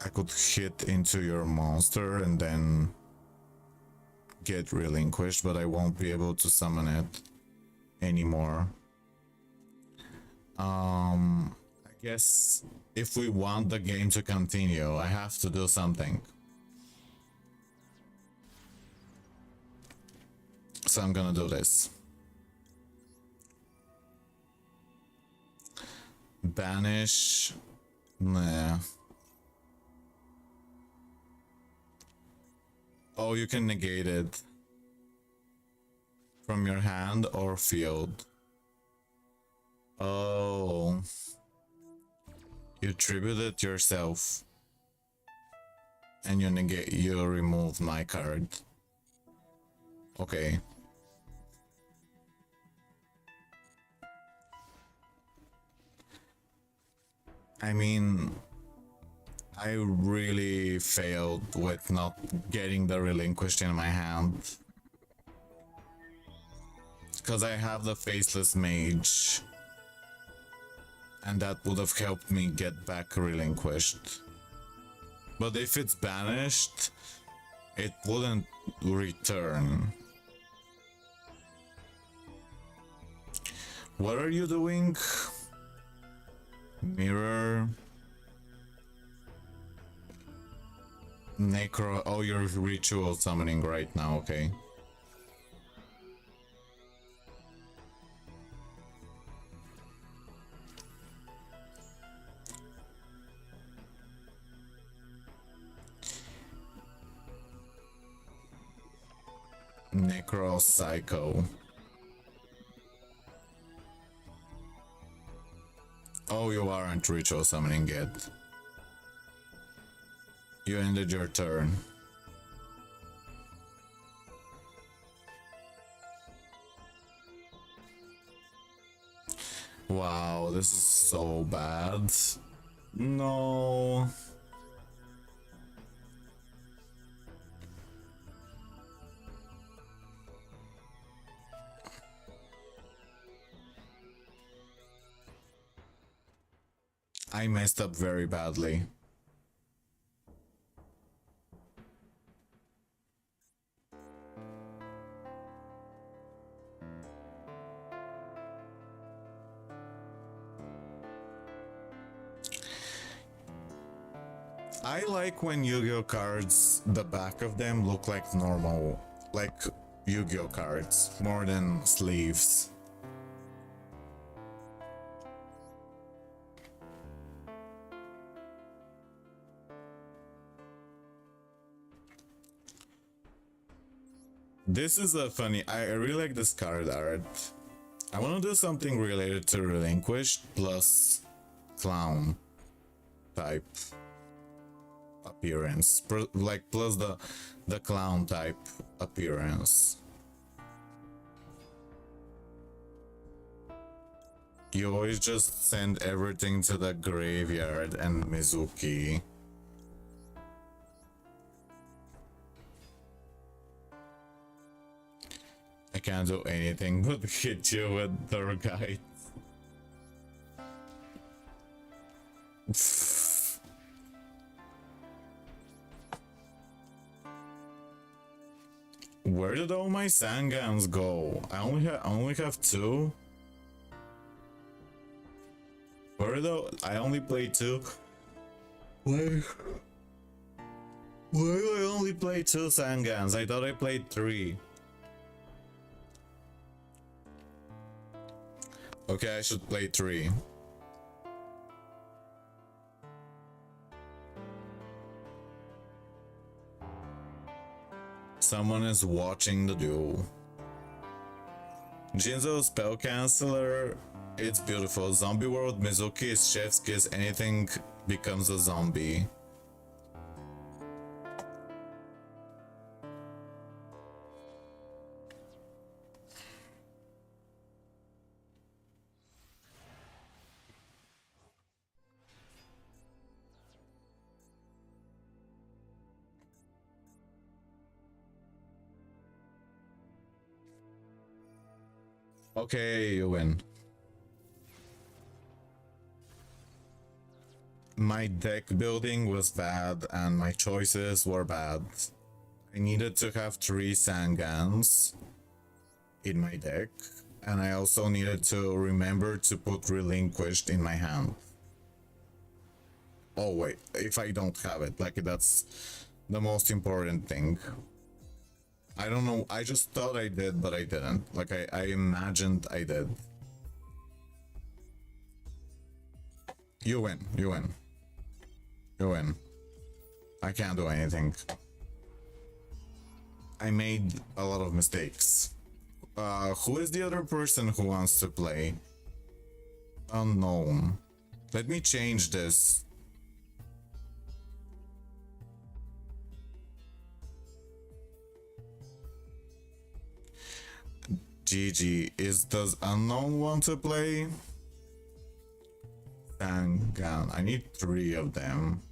I could hit into your monster and then get Relinquished, but I won't be able to summon it anymore. I guess if we want the game to continue, I have to do something. So I'm gonna do this. Banish. Nah. Oh, you can negate it from your hand or field. Oh. You tribute it yourself. And you remove my card. Okay. I mean, I really failed with not getting the Relinquished in my hand. Because I have the Faceless Mage. And that would have helped me get back Relinquished. But if it's banished, it wouldn't return. What are you doing? Mirror. Necro. Oh, you're ritual summoning right now, okay. Necro Psycho. Oh, you aren't ritual summoning yet. You ended your turn. Wow, this is so bad. No. I messed up very badly. I like when Yu-Gi-Oh cards, the back of them look like normal, like Yu-Gi-Oh cards, more than sleeves. This is a funny, I really like this card art. I want to do something related to Relinquished plus clown type appearance, like plus the clown type appearance. You always just send everything to the graveyard and Mizuki. I can't do anything but hit you with the guide. Where did all my Sangans go? I only have two. Where though? I only played two. Why do I only play two Sangans? I thought I played three. Okay, I should play three. Someone is watching the duel. Jinzo spell canceller. It's beautiful. Zombie world. Mizuki is chef's kiss. Anything becomes a zombie. Okay, you win. My deck building was bad and my choices were bad. I needed to have 3 Sangans in my deck, and I also needed to remember to put Relinquished in my hand. Oh wait, if I don't have it, like that's the most important thing. I don't know, I just thought I did, but I didn't. Like I imagined I did. You win, you win. You win. I can't do anything. I made a lot of mistakes. Who is the other person who wants to play? Unknown. Let me change this. GG. Does Unknown want to play? Sangan. I need 3 of them.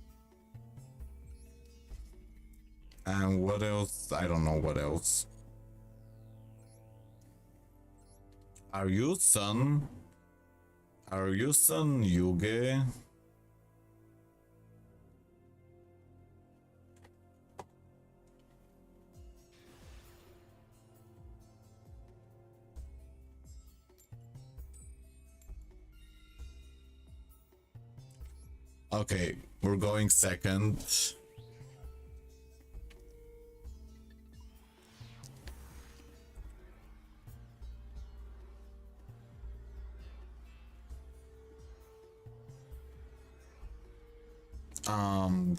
And what else? I don't know what else. Are you son? Are you son YuGiOh? Okay, we're going second.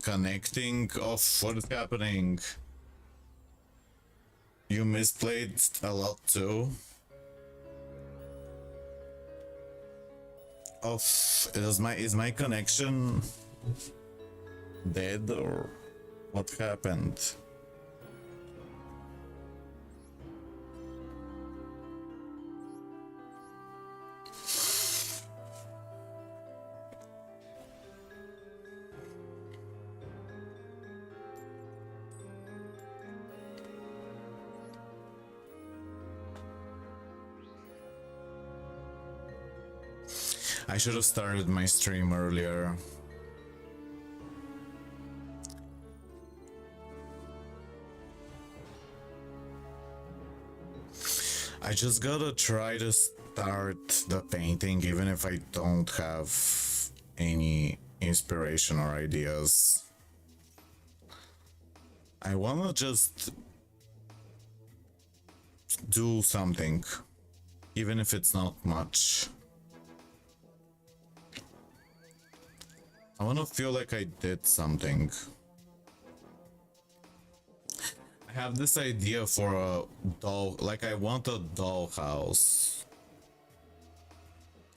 Connecting off. What is happening? You misplayed a lot too. Off. Is my connection dead or what happened? I should have started my stream earlier. I just gotta try to start the painting even if I don't have any inspiration or ideas. I wanna just do something, even if it's not much. I wanna feel like I did something. I have this idea for a doll, like I want a dollhouse.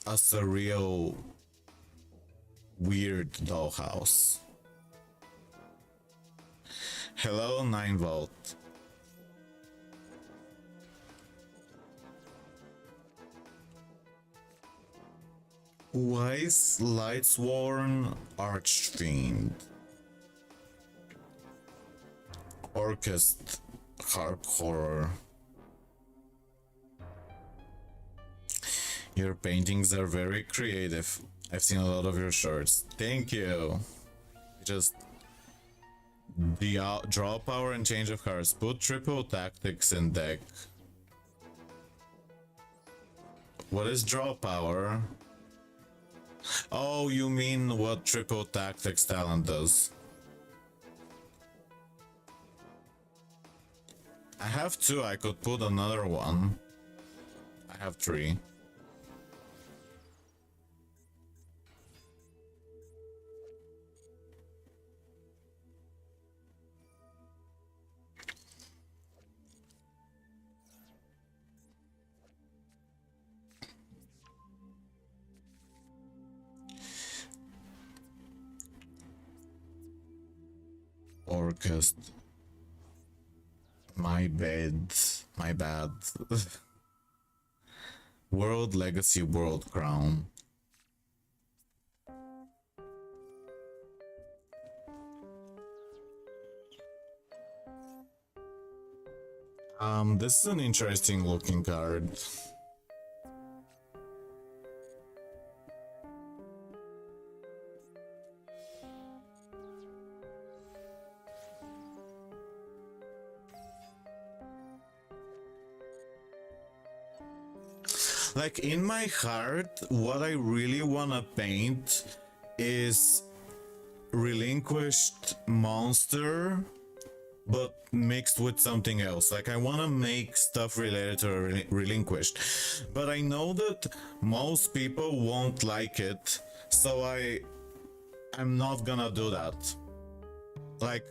A surreal, weird dollhouse. Hello, 9 volt. Wise Lightsworn Archfiend. Orchest Harp Horror. Your paintings are very creative. I've seen a lot of your shirts. Thank you. Just the draw power and change of cards. Put triple tactics in deck. What is draw power? Oh, you mean what triple tactics talent does? I have 2, I could put another one. I have 3. Orchest. My bad. My bad. World Legacy World Crown. This is an interesting looking card. Like, in my heart, what I really wanna paint is Relinquished monster, but mixed with something else. Like, I wanna make stuff related to Relinquished, but I know that most people won't like it, so I'm not gonna do that. Like,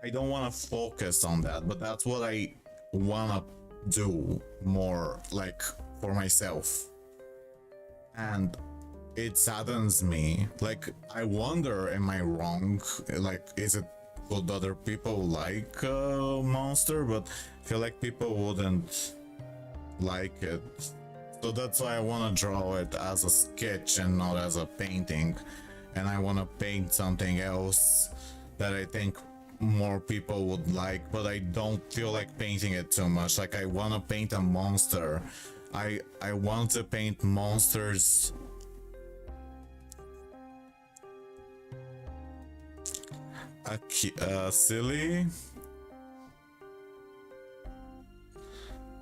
I don't wanna focus on that, but that's what I wanna do more, like, for myself. And it saddens me. Like, I wonder, am I wrong? Like, is it, would other people like monster? But I feel like people wouldn't like it. So that's why I want to draw it as a sketch and not as a painting. And I want to paint something else that I think more people would like, but I don't feel like painting it too much. Like, I want to paint a monster. I want to paint monsters. Silly.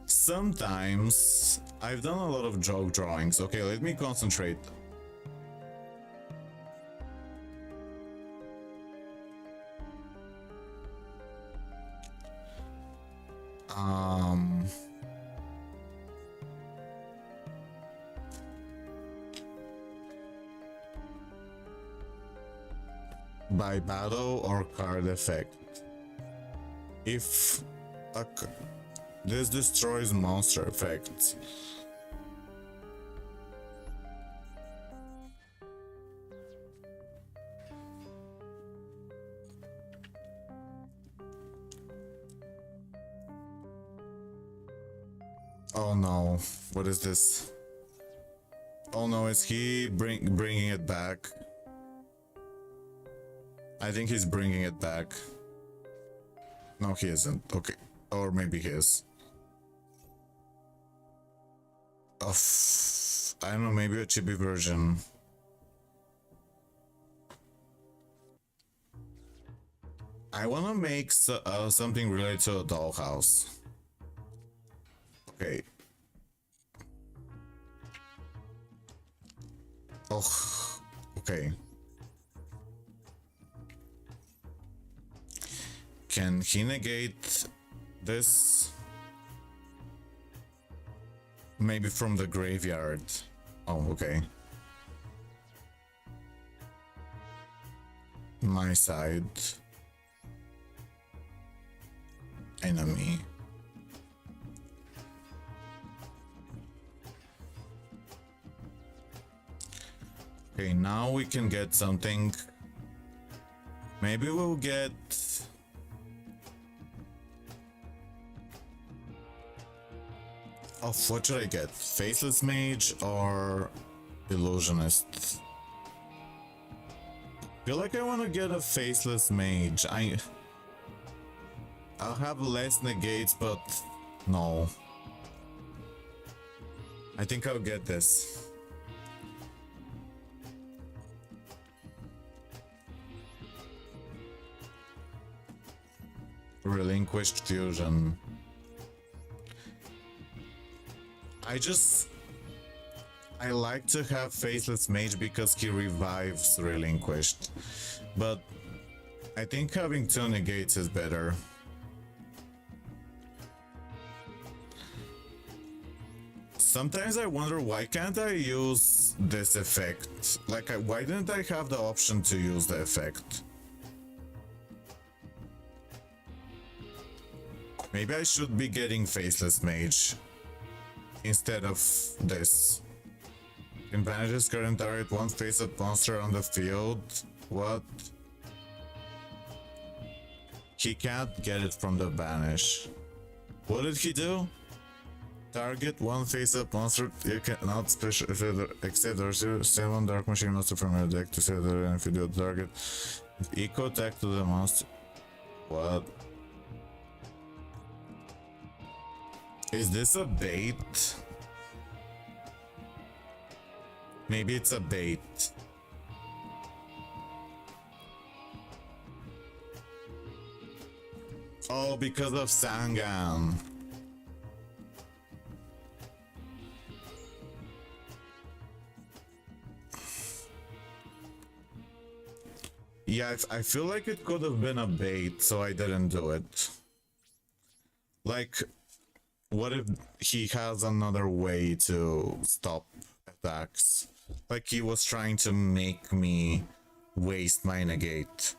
Sometimes I've done a lot of joke drawings. Okay, let me concentrate. By battle or card effect. If this destroys monster effects. Oh no, what is this? Oh no, is he bringing it back? I think he's bringing it back. No, he isn't. Okay. Or maybe he is. I don't know, maybe a chibi version. I wanna make something related to a dollhouse. Okay. Oh, okay. Can he negate this? Maybe from the graveyard. Oh, okay. My side. Enemy. Okay, now we can get something. Maybe we'll get... Oh, what should I get? Faceless Mage or Illusionist? Feel like I want to get a Faceless Mage. I'll have less negates, but no. I think I'll get this. Relinquished Fusion. I like to have Faceless Mage because he revives Relinquished, but I think having 2 negates is better. Sometimes I wonder why can't I use this effect? Like, why didn't I have the option to use the effect? Maybe I should be getting Faceless Mage instead of this. Can banish his current target one face-up monster on the field. What? He can't get it from the banish. What did he do? Target one face-up monster. You cannot special except there's 7 Dark Machine monster from your deck to say that if you do target eco attack to the monster. What? Is this a bait? Maybe it's a bait. Oh, because of Sangan. Yeah, I feel like it could have been a bait, so I didn't do it. Like, what if he has another way to stop attacks? Like he was trying to make me waste my negate.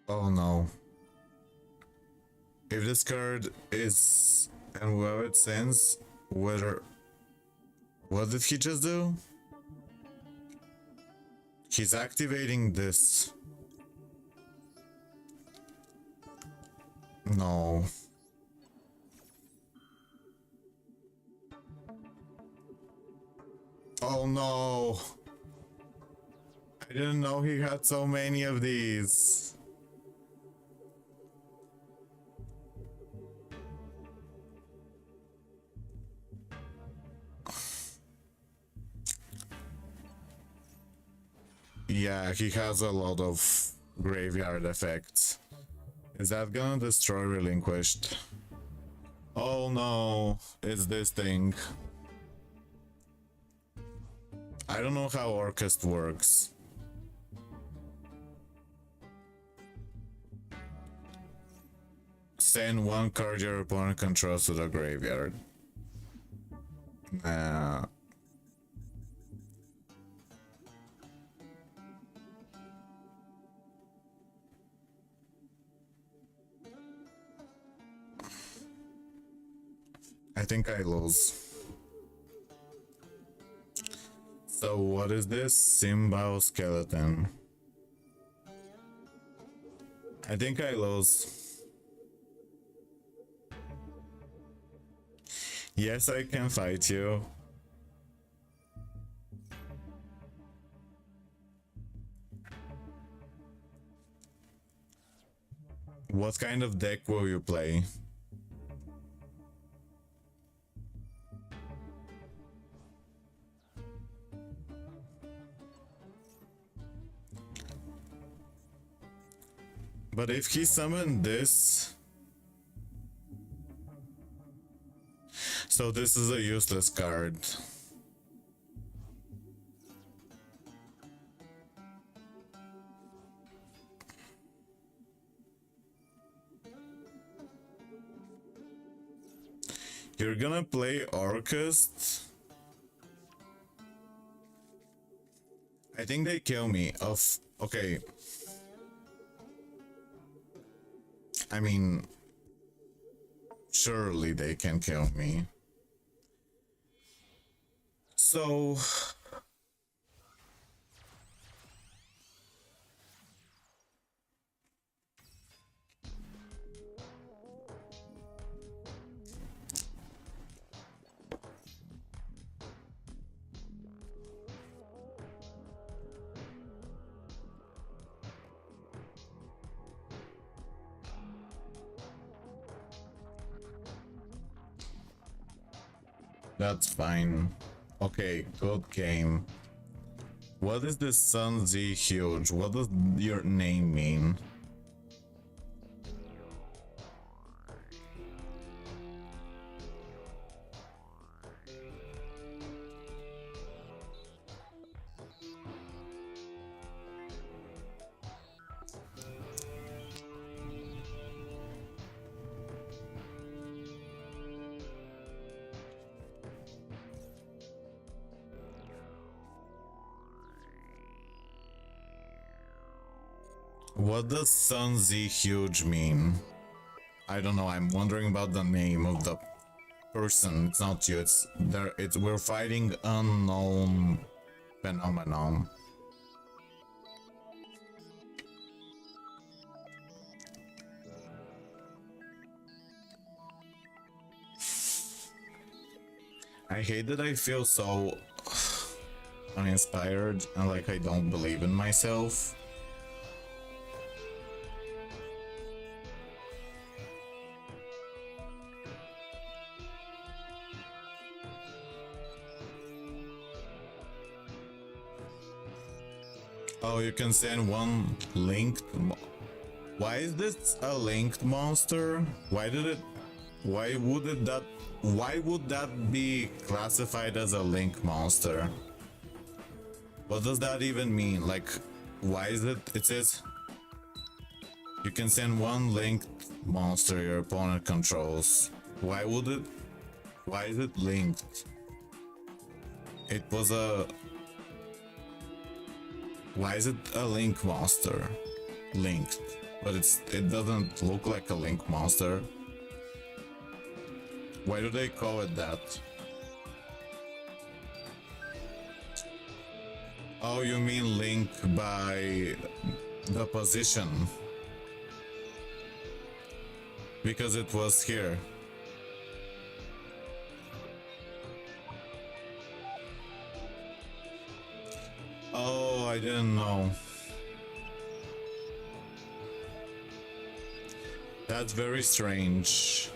Oh no. If this card is and whoever it sends, whether... What did he just do? He's activating this. No. Oh no. I didn't know he had so many of these. Yeah, he has a lot of graveyard effects. Is that gonna destroy Relinquished? Oh no, it's this thing. I don't know how Orchest works. Send one card your opponent controls to the graveyard. Nah. I think I lose. So what is this? Simbao skeleton. I think I lose. Yes, I can fight you. What kind of deck will you play? But if he summoned this... So this is a useless card. You're gonna play Orchest? I think they kill me. Okay. I mean, surely they can kill me. So... That's fine. Okay, good game. What is this Sun Z huge? What does your name mean? What does Sun Z huge mean? I don't know, I'm wondering about the name of the person. It's not you, it's there. We're fighting unknown phenomenon. I hate that I feel so uninspired and like I don't believe in myself. Oh, you can send one linked. Why is this a linked monster? Why would that be classified as a link monster? What does that even mean? Like, why is it? It says you can send one linked monster your opponent controls. Why is it linked? It was a... Why is it a link monster? Linked. But it doesn't look like a link monster. Why do they call it that? Oh, you mean link by the position? Because it was here. Oh, I didn't know. That's very strange.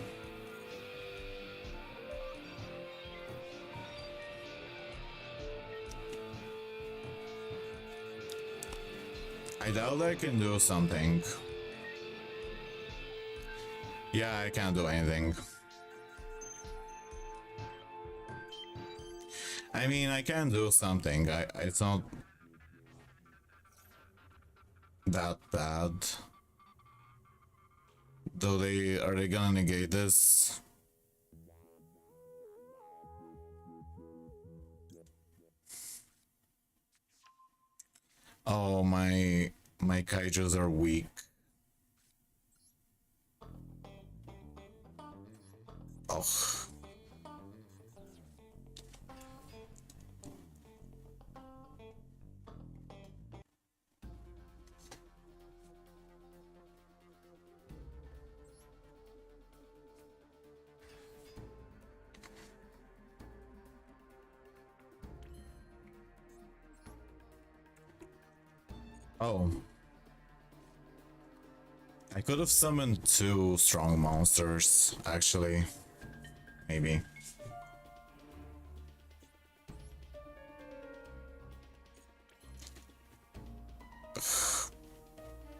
I doubt I can do something. Yeah, I can't do anything. I mean, I can do something. It's not that bad. Though are they gonna negate this? Oh, my kaijus are weak. Oh. Oh. I could have summoned two strong monsters, actually. Maybe.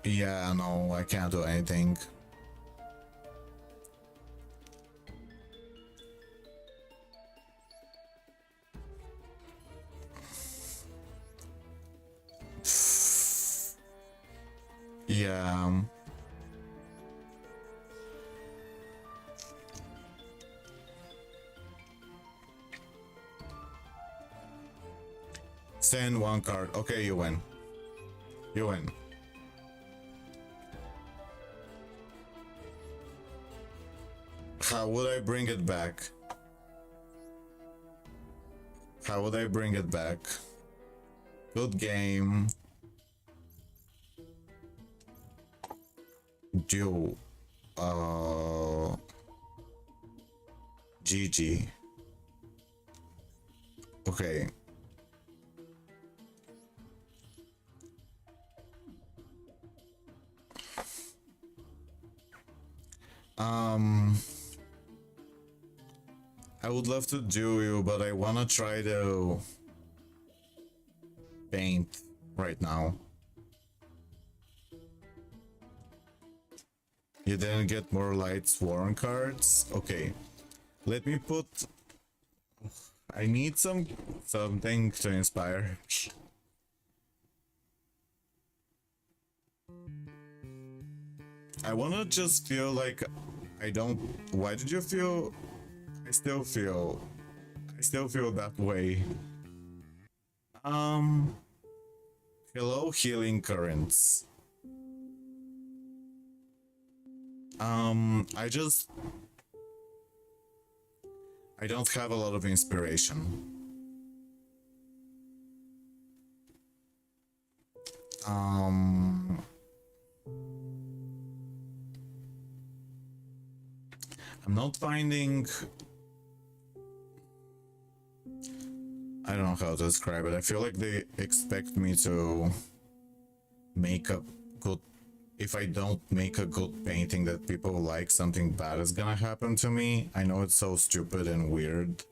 Yeah, no, I can't do anything. Yeah. Send one card. Okay, you win. You win. How would I bring it back? How would I bring it back? Good game. Duel. GG. Okay. I would love to do you, but I wanna try to paint right now. You didn't get more light sworn cards? Okay. Let me put... I need something to inspire. I wanna just feel like I don't... Why did you feel... I still feel that way. Hello, healing currents. I don't have a lot of inspiration. I'm not finding... I don't know how to describe it. I feel like they expect me to make a good... If I don't make a good painting that people like, something bad is gonna happen to me. I know it's so stupid and weird,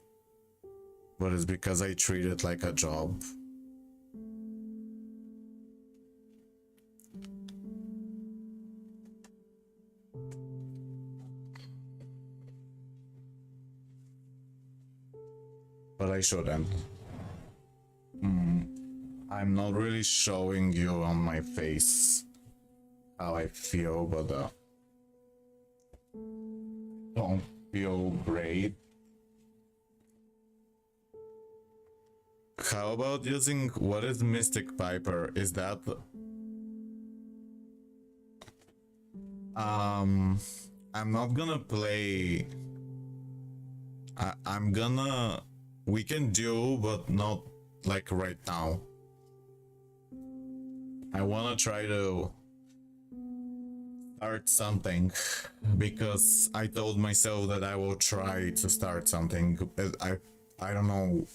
but it's because I treat it like a job. But I shouldn't. I'm not really showing you on my face how I feel, but don't feel great. How about using... What is Mystic Piper? Is that... I'm not gonna play... I'm gonna... We can do, but not like right now. I wanna try to start something because I told myself that I will try to start something. I don't know.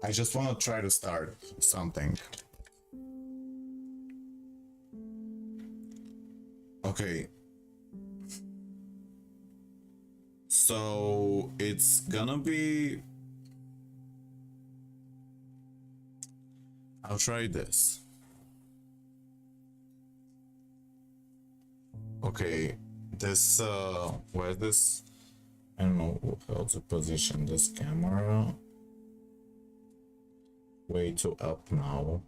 I just wanna try to start something. Okay. So it's gonna be... I'll try this. Okay, this where this... I don't know how to position this camera. Way too up now.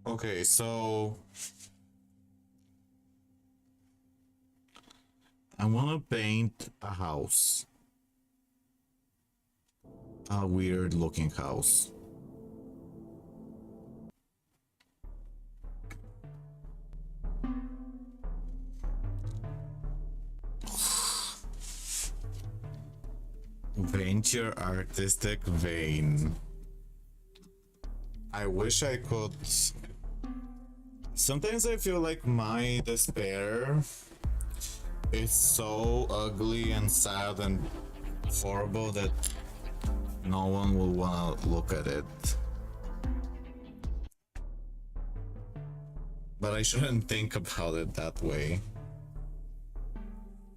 Okay, so I want to paint a house. A weird looking house. Paint your artistic vein. I wish I could. Sometimes I feel like my despair is so ugly and sad and horrible that no one will wanna look at it. But I shouldn't think about it that way.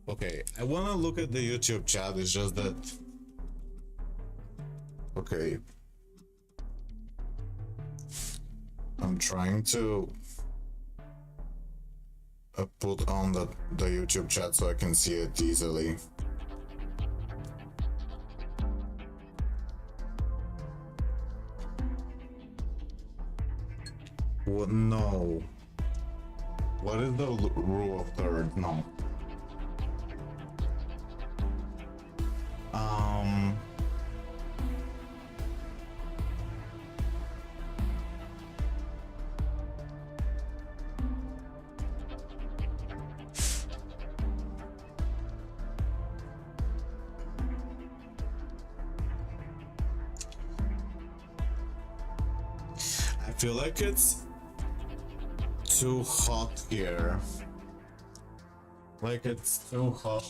Okay, I wanna look at the YouTube chat, it's just that... Okay. I'm trying to put on the YouTube chat so I can see it easily. What? No. What is the rule of third? No. I feel like it's too hot here. Like it's too hot.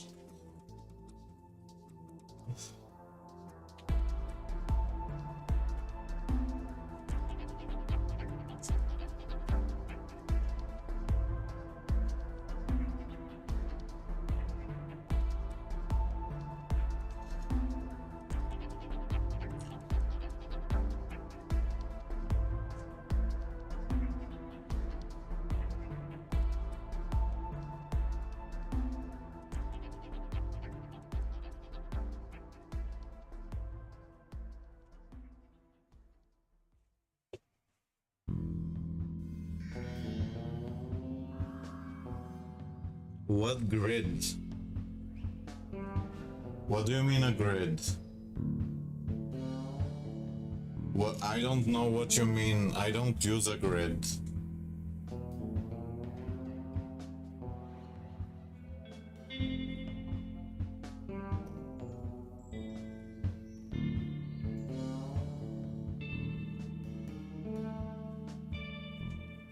What grid? What do you mean a grid? What? I don't know what you mean. I don't use a grid.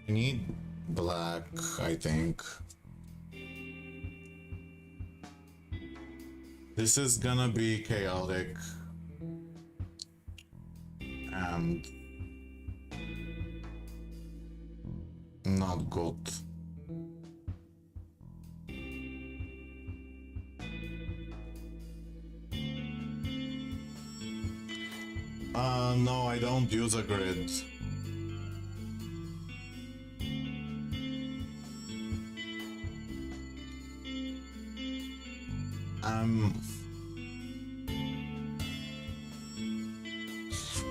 I need black, I think. This is gonna be chaotic and not good. No, I don't use a grid.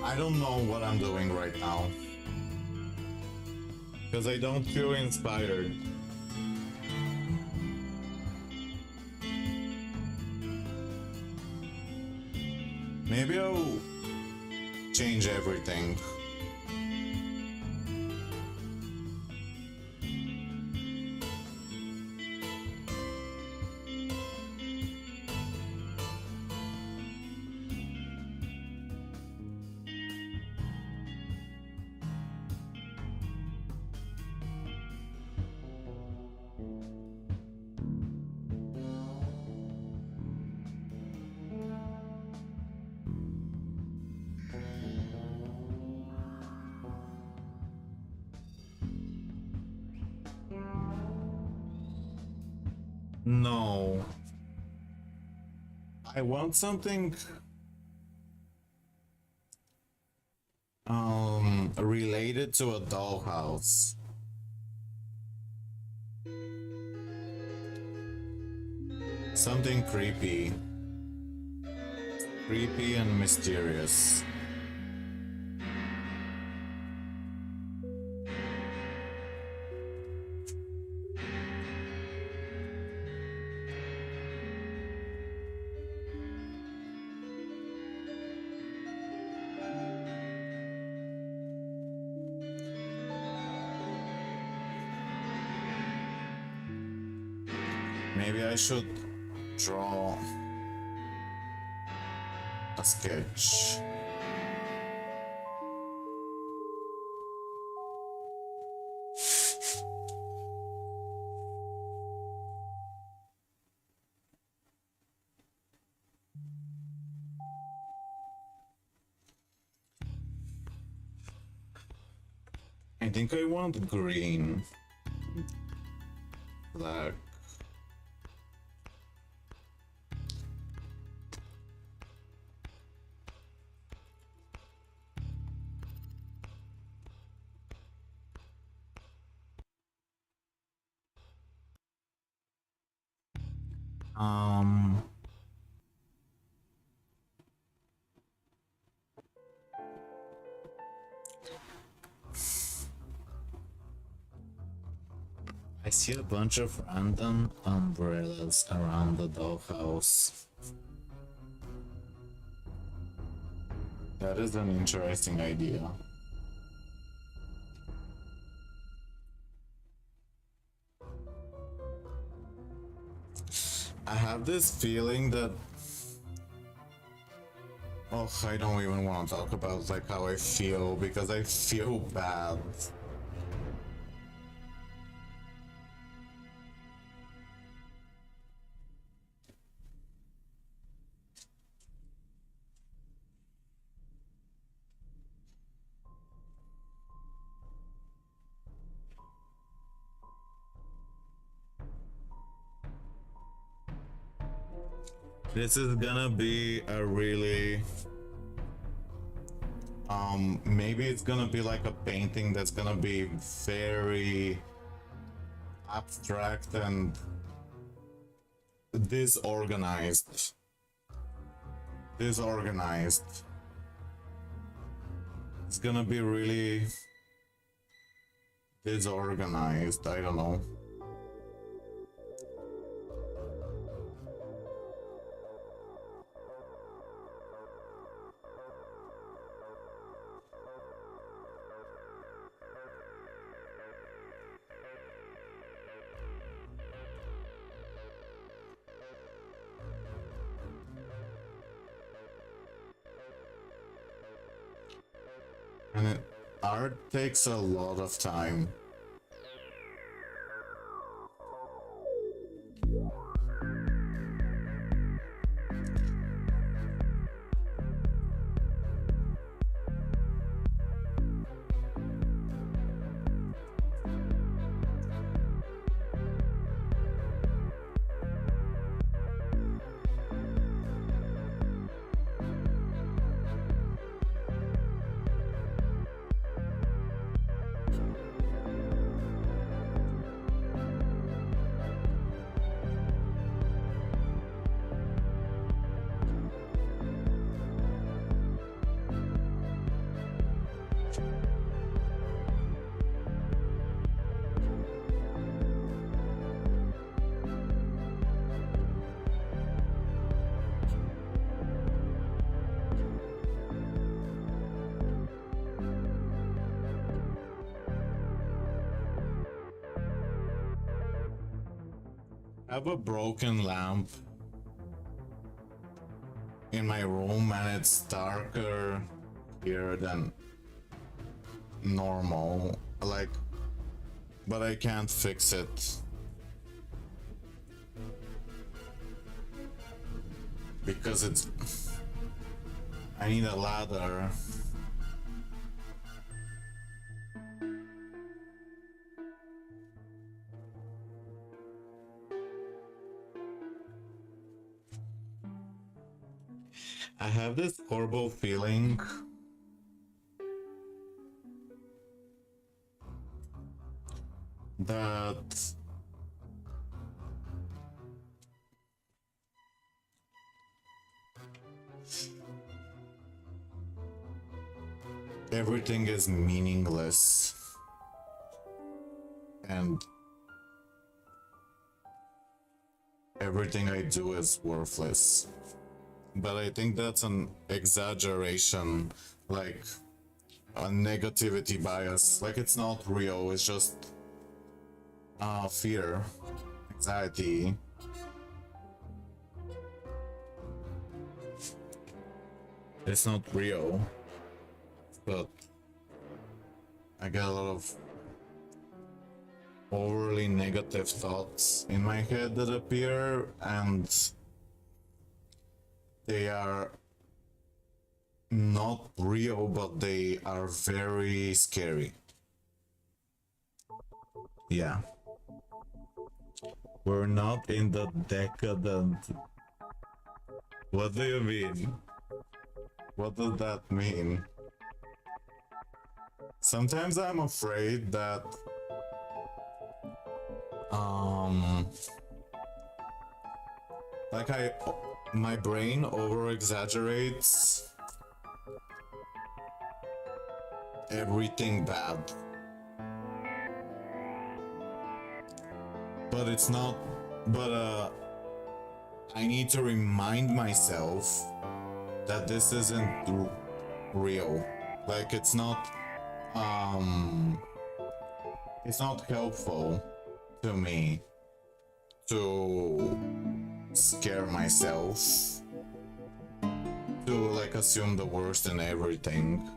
I don't know what I'm doing right now. Because I don't feel inspired. Maybe I'll change everything. No. I want something related to a dollhouse. Something creepy. Creepy and mysterious. Maybe I should draw a sketch. I think I want green, black. I see a bunch of random umbrellas around the dollhouse. That is an interesting idea. I have this feeling that... Oh, I don't even want to talk about like how I feel because I feel bad. This is gonna be a really... maybe it's gonna be like a painting that's gonna be very abstract and disorganized. Disorganized. It's gonna be really disorganized, I don't know. And art takes a lot of time. I have a broken lamp in my room and it's darker here than normal, like, but I can't fix it because it's... I need a ladder. I have this horrible feeling that everything is meaningless and everything I do is worthless. But I think that's an exaggeration, like a negativity bias. Like it's not real, it's just fear, anxiety. It's not real, but I get a lot of overly negative thoughts in my head that appear, and they are not real, but they are very scary. Yeah. We're not in the decadent. What do you mean? What does that mean? Sometimes I'm afraid that like my brain over exaggerates everything bad. But it's not, but I need to remind myself that this isn't real. Like it's not helpful to me to scare myself, to like assume the worst in everything.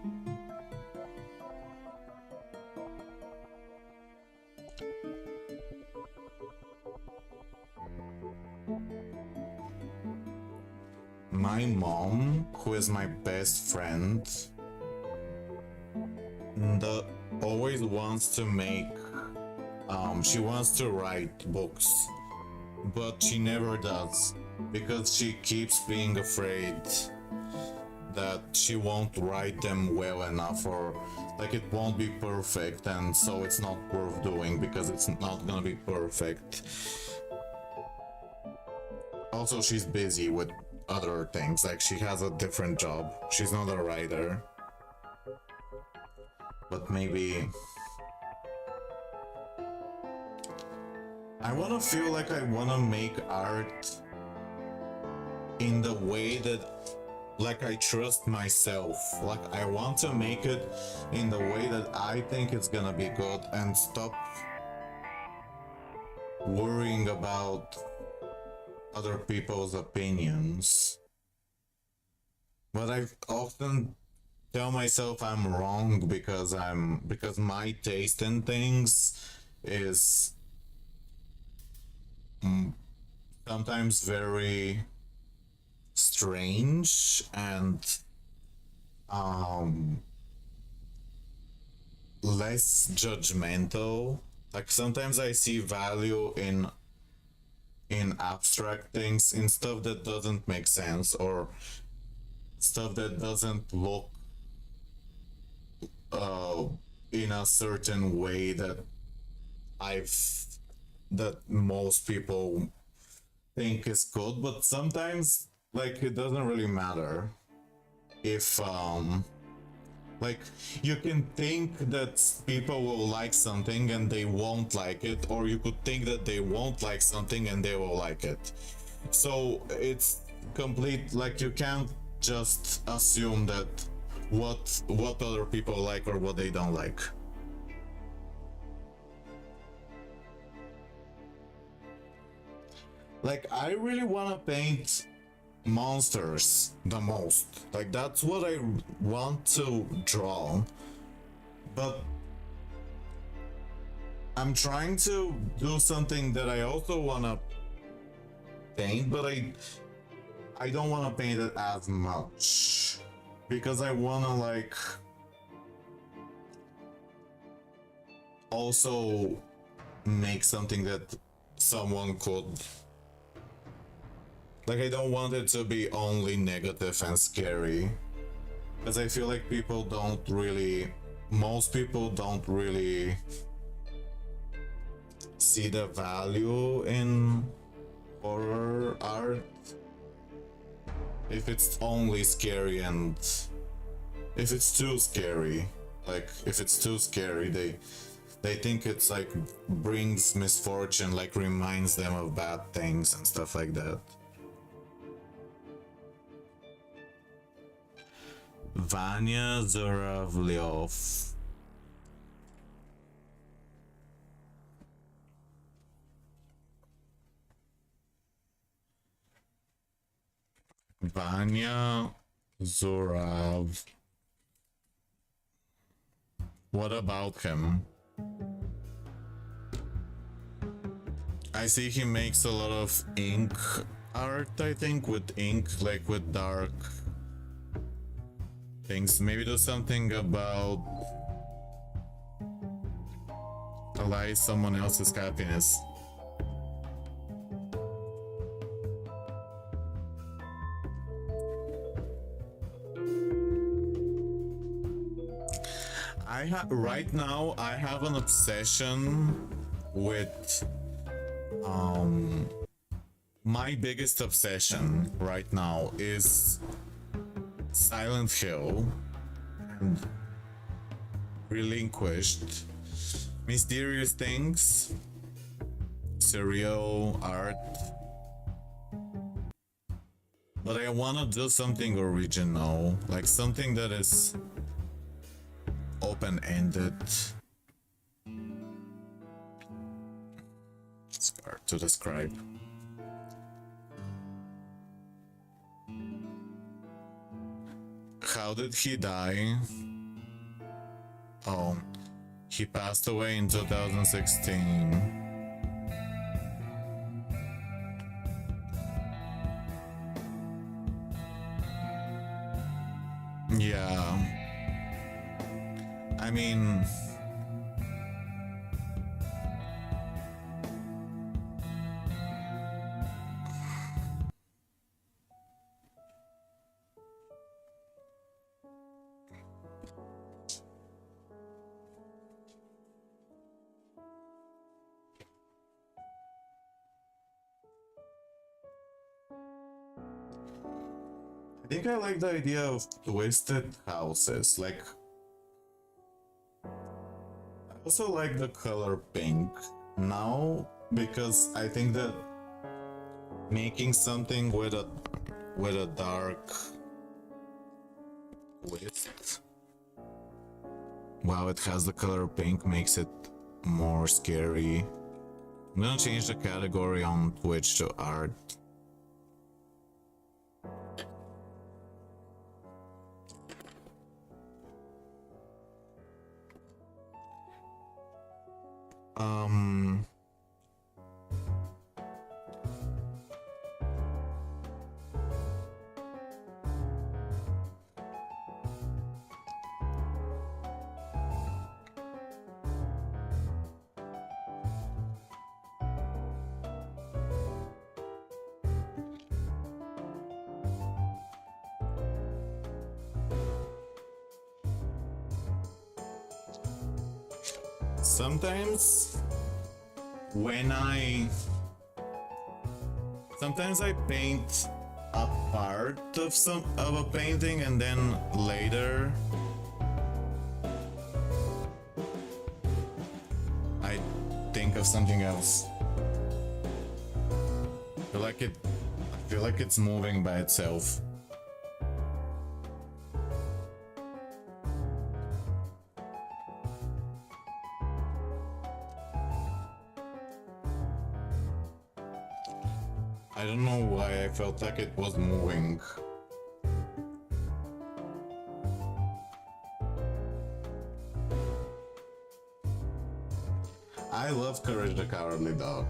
My mom, who is my best friend, always wants to make she wants to write books, but she never does because she keeps being afraid that she won't write them well enough, or like it won't be perfect, and so it's not worth doing because it's not gonna be perfect. Also, she's busy with other things, like she has a different job. She's not a writer. But maybe I wanna feel like I wanna make art in the way that like I trust myself. Like I want to make it in the way that I think it's gonna be good and stop worrying about other people's opinions. But I often tell myself I'm wrong because my taste in things is sometimes very strange and less judgmental. Like sometimes I see value in abstract things, in stuff that doesn't make sense, or stuff that doesn't look in a certain way that I've that most people think is good. But sometimes like it doesn't really matter if like you can think that people will like something and they won't like it, or you could think that they won't like something and they will like it. So it's complete, like you can't just assume that what other people like or what they don't like. Like I really want to paint monsters the most. Like that's what I want to draw. But I'm trying to do something that I also want to paint, but I don't want to paint it as much because I want to like also make something that someone could like. I don't want it to be only negative and scary, because I feel like most people don't really see the value in horror art if it's only scary, and if it's too scary, like if it's too scary, they think it's like brings misfortune, like reminds them of bad things and stuff like that. Vanya Zuravlyov. Vanya Zorav. What about him? I see he makes a lot of ink art, I think, with ink, like with dark things. Maybe do something about allow someone else's happiness. Right now I have an obsession with my biggest obsession right now is Silent Hill and Relinquished. Mysterious things, surreal art. But I wanna do something original, like something that is open-ended. It's hard to describe. How did he die? Oh, he passed away in 2016. Yeah. I mean, I think I like the idea of twisted houses. Like, I also like the color pink now because I think that making something with a dark twist. Wow, it has the color pink, makes it more scary. I'm gonna change the category on Twitch to art. Sometimes when sometimes I paint a part of a painting and then later I think of something else. I feel like it's moving by itself. I don't know why I felt like it was moving. I love Courage the Cowardly Dog.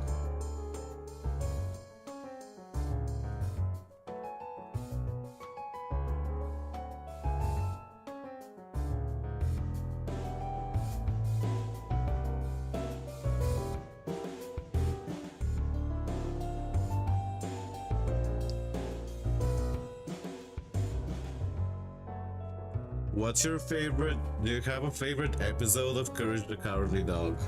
What's your favorite? Do you have a favorite episode of Courage the Cowardly Dog?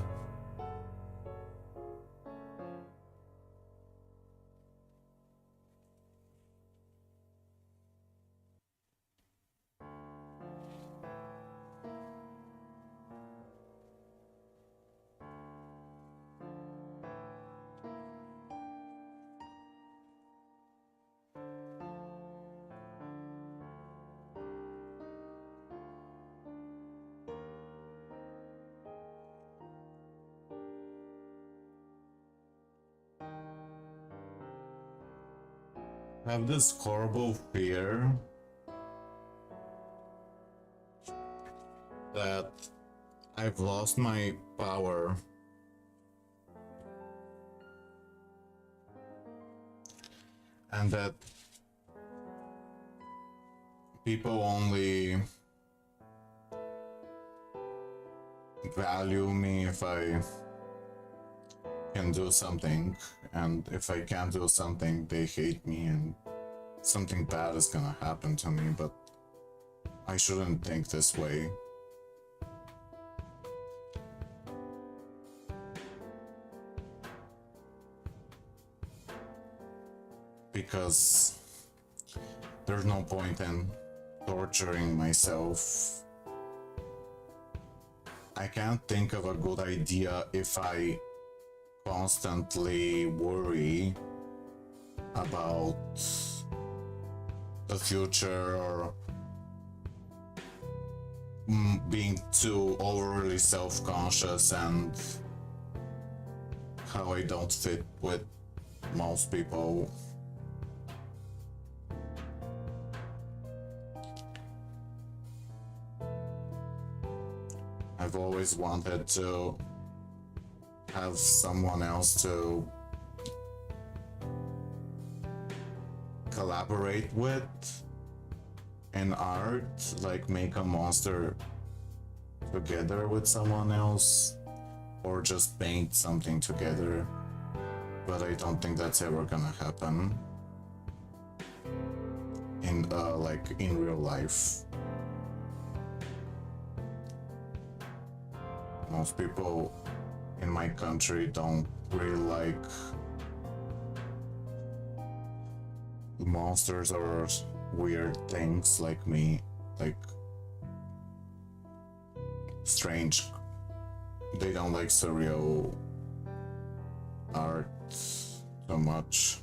I have this horrible fear that I've lost my power. And that people only value me if I can do something, and if I can't do something, they hate me and something bad is gonna happen to me, but I shouldn't think this way. Because there's no point in torturing myself. I can't think of a good idea if I constantly worry about the future or being too overly self-conscious and how I don't fit with most people. I've always wanted to have someone else to collaborate with in art, like make a monster together with someone else, or just paint something together. But I don't think that's ever gonna happen in like in real life. Most people in my country don't really like monsters or weird things like me, like strange. They don't like surreal art so much.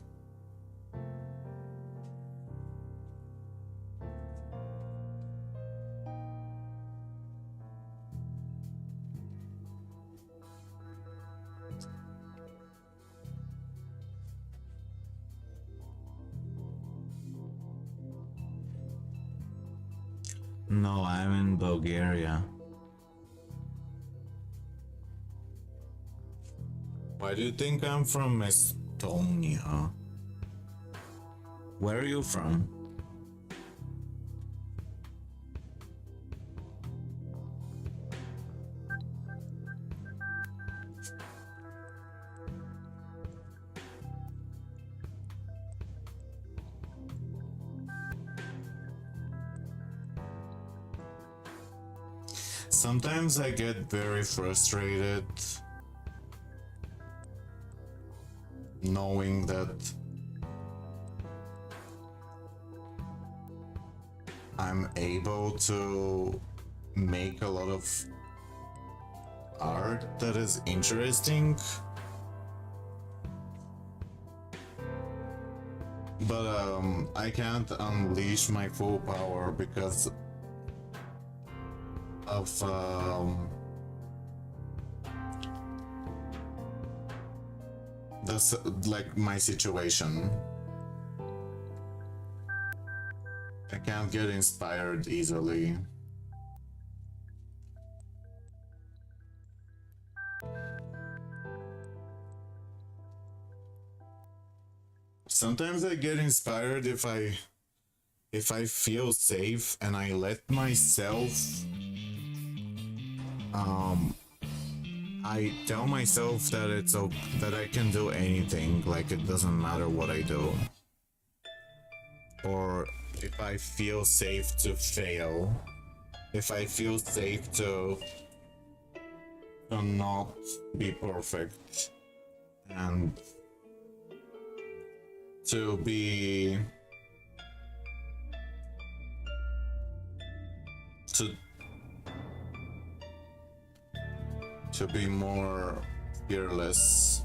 No, I'm in Bulgaria. Why do you think I'm from Estonia? Where are you from? Sometimes I get very frustrated knowing that I'm able to make a lot of art that is interesting, but I can't unleash my full power because of that's like my situation. I can't get inspired easily. Sometimes I get inspired if I feel safe and I let myself I tell myself that that I can do anything, like it doesn't matter what I do. Or if I feel safe to fail, if I feel safe to not be perfect and to be to be more fearless.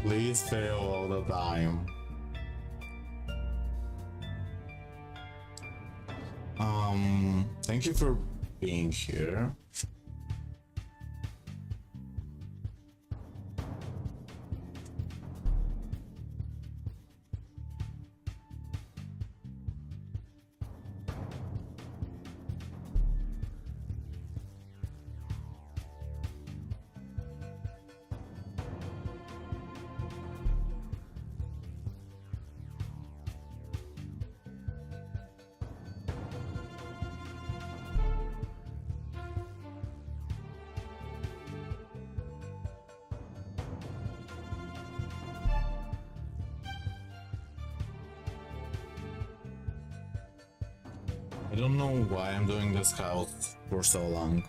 Please fail all the time. Thank you for being here. I don't know why I'm doing this house for so long.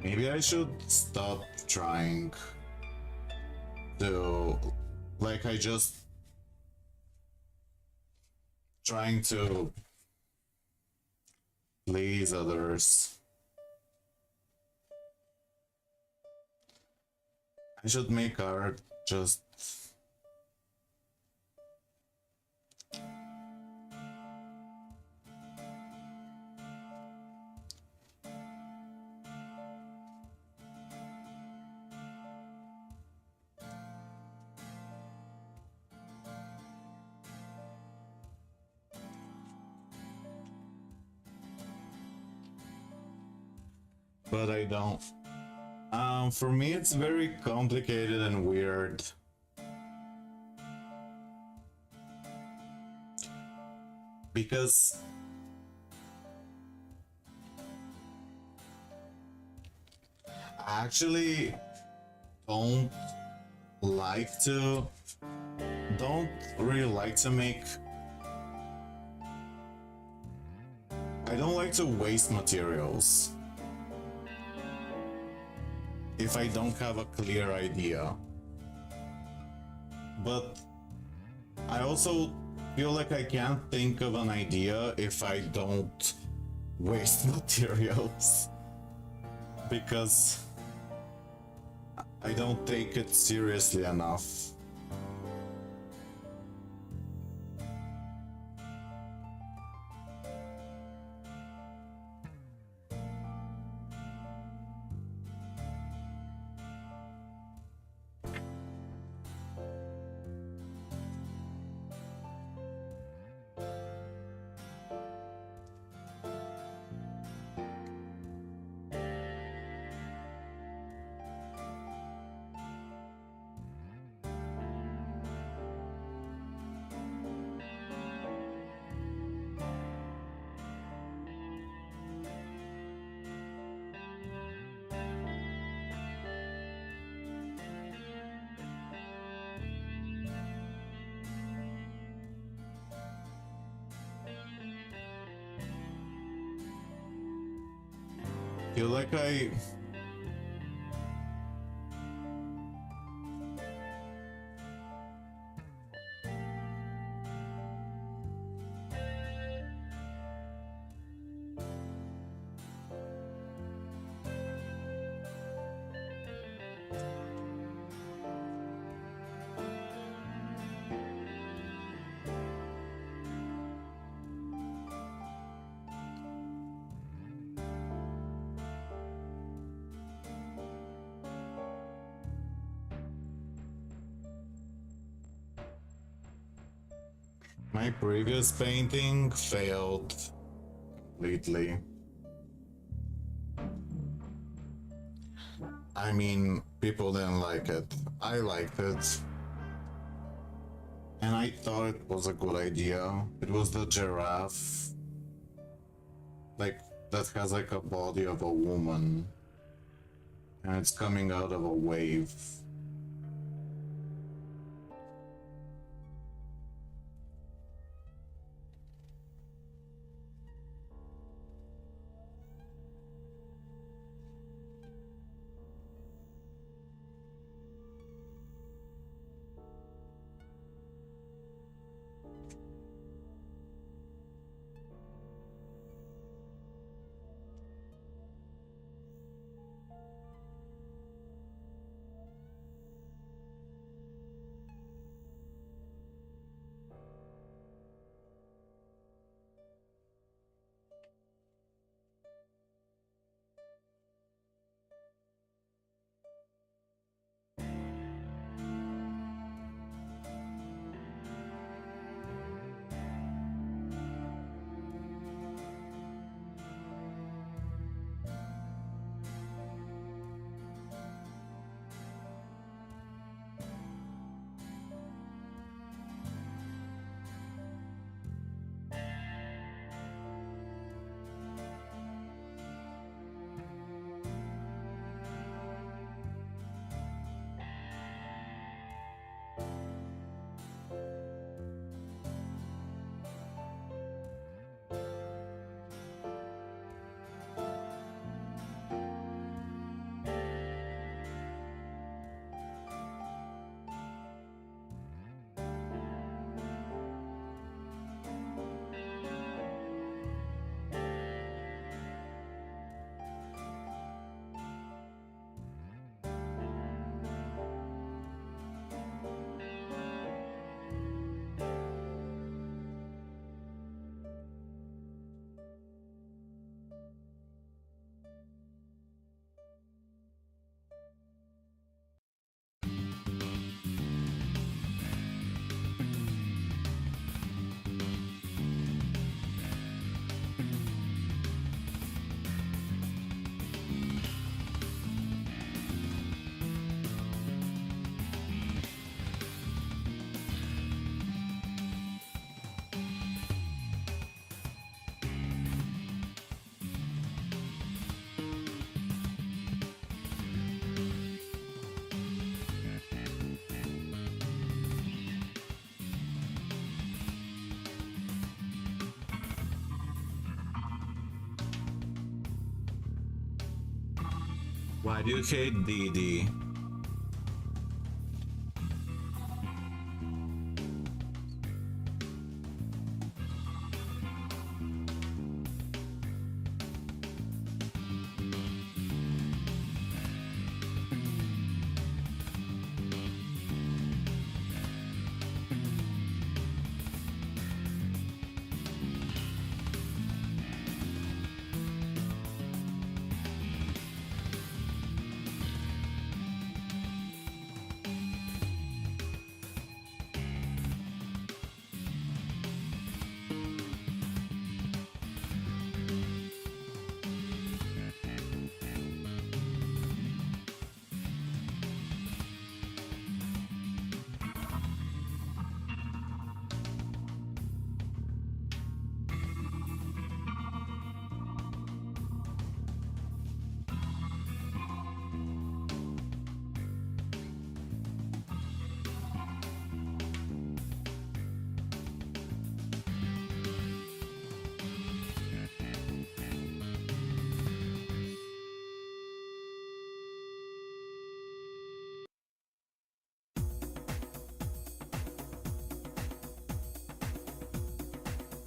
Maybe I should stop trying to, like, I just trying to please others. I should make art just but I don't. For me, it's very complicated and weird. Because I actually don't really like to make. I don't like to waste materials if I don't have a clear idea. But I also feel like I can't think of an idea if I don't waste materials, because I don't take it seriously enough. Feel like my previous painting failed completely. I mean, people didn't like it. I liked it. And I thought it was a good idea. It was the giraffe. Like, that has like a body of a woman. And it's coming out of a wave. Why do you hate DD?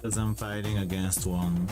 Because I'm fighting against one.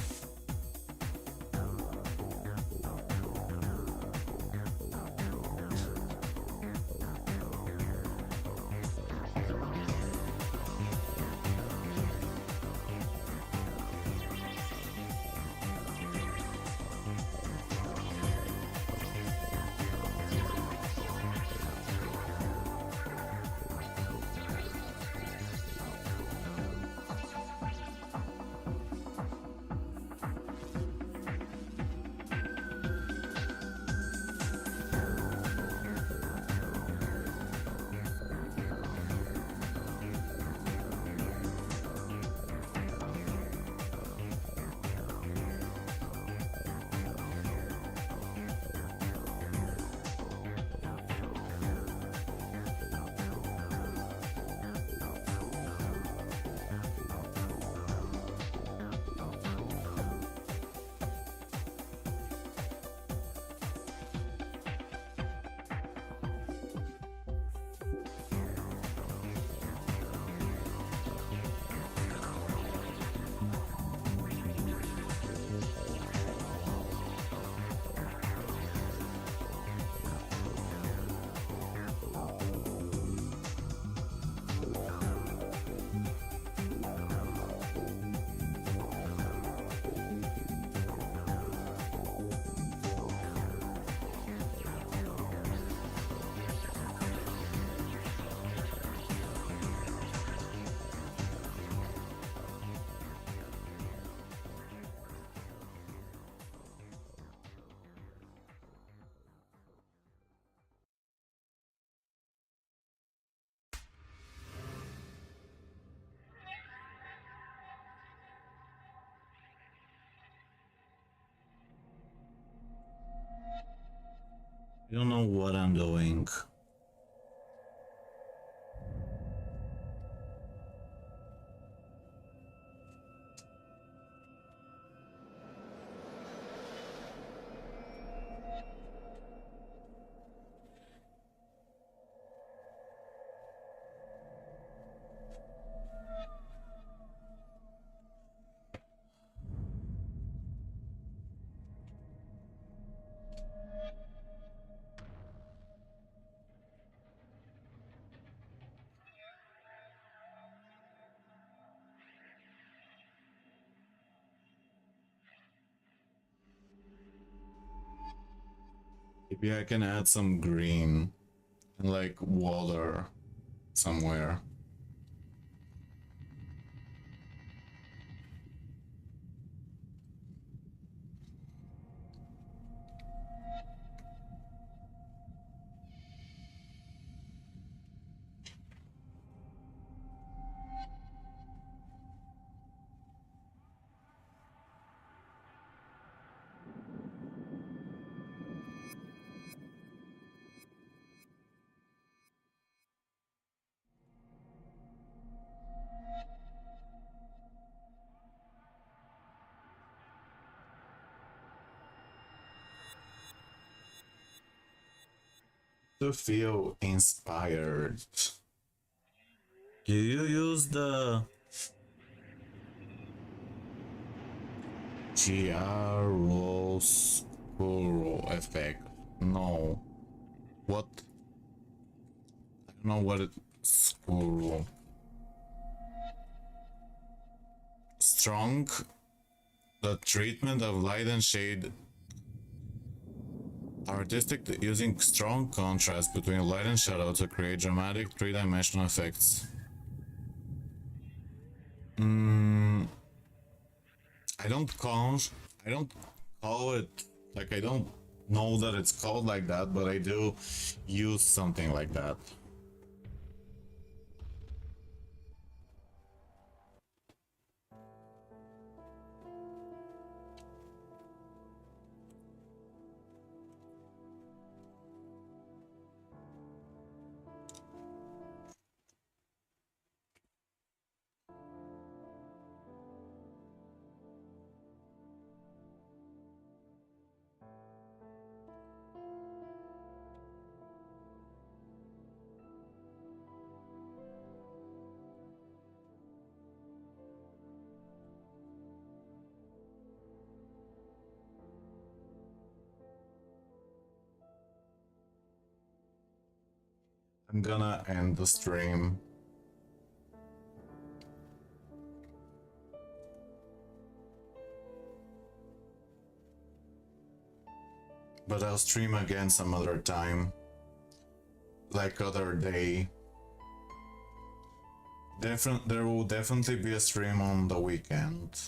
I don't know what I'm doing. Maybe I can add some green and like water somewhere. To feel inspired. Do you use the chiaroscuro effect? No. What? I don't know what it's scuro. Strong. The treatment of light and shade. Artistic using strong contrast between light and shadow to create dramatic three-dimensional effects. I don't call it, like, I don't know that it's called like that, but I do use something like that. I'm gonna end the stream. But I'll stream again some other time. Like other day. There will definitely be a stream on the weekend.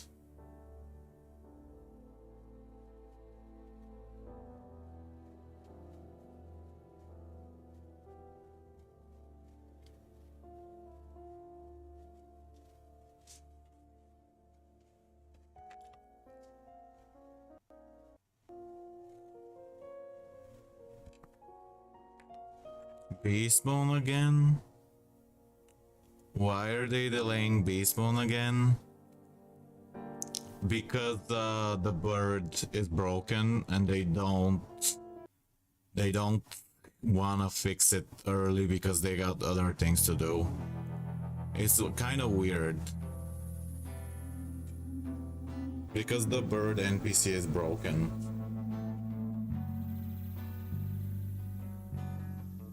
Beastbone again? Why are they delaying Beastbone again? Because the bird is broken and they don't wanna fix it early because they got other things to do. It's kind of weird. Because the bird NPC is broken.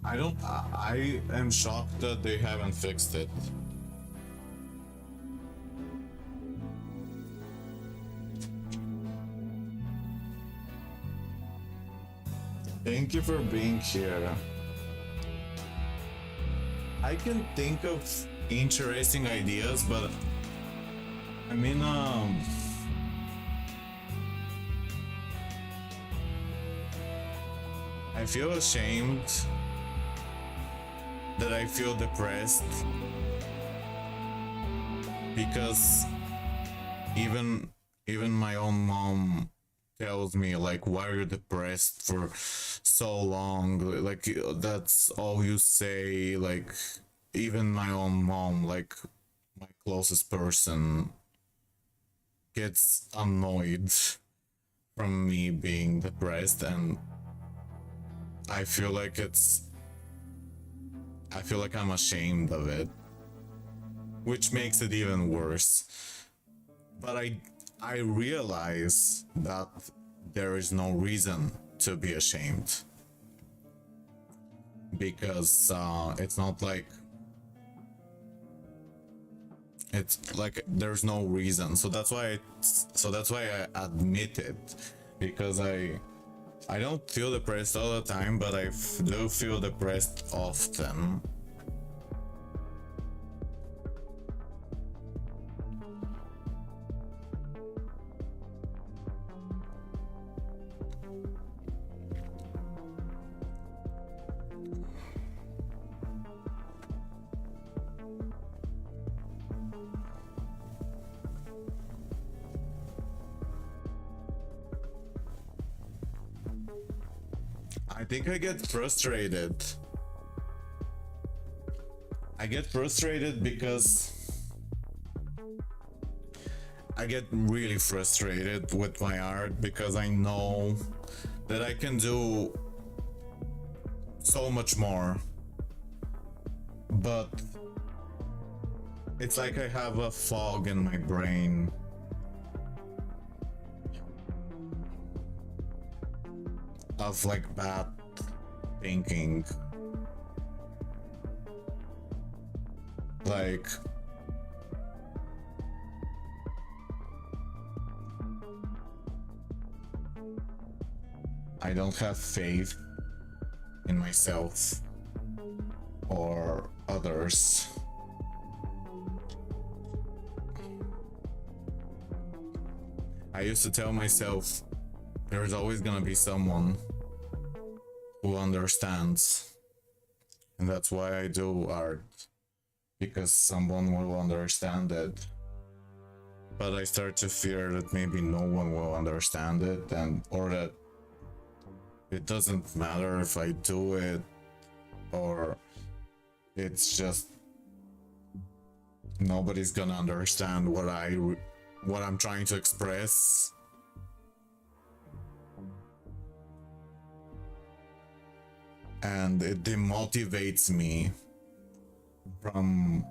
I am shocked that they haven't fixed it. Thank you for being here. I can think of interesting ideas, but I mean, I feel ashamed that I feel depressed because even my own mom tells me like, why are you depressed for so long, like that's all you say, like even my own mom, like my closest person, gets annoyed from me being depressed, and I feel like I'm ashamed of it, which makes it even worse. But I realize that there is no reason to be ashamed, because it's not like, it's like there's no reason. So that's why I admit it, because I don't feel depressed all the time, but I do feel depressed often. I think I get frustrated. I get frustrated because I get really frustrated with my art, because I know that I can do so much more. But it's like I have a fog in my brain. Of like bad thinking. Like I don't have faith in myself or others. I used to tell myself there's always gonna be someone who understands, and that's why I do art, because someone will understand it. But I start to fear that maybe no one will understand it, and or that it doesn't matter if I do it, or it's just nobody's gonna understand what I'm trying to express. And it demotivates me from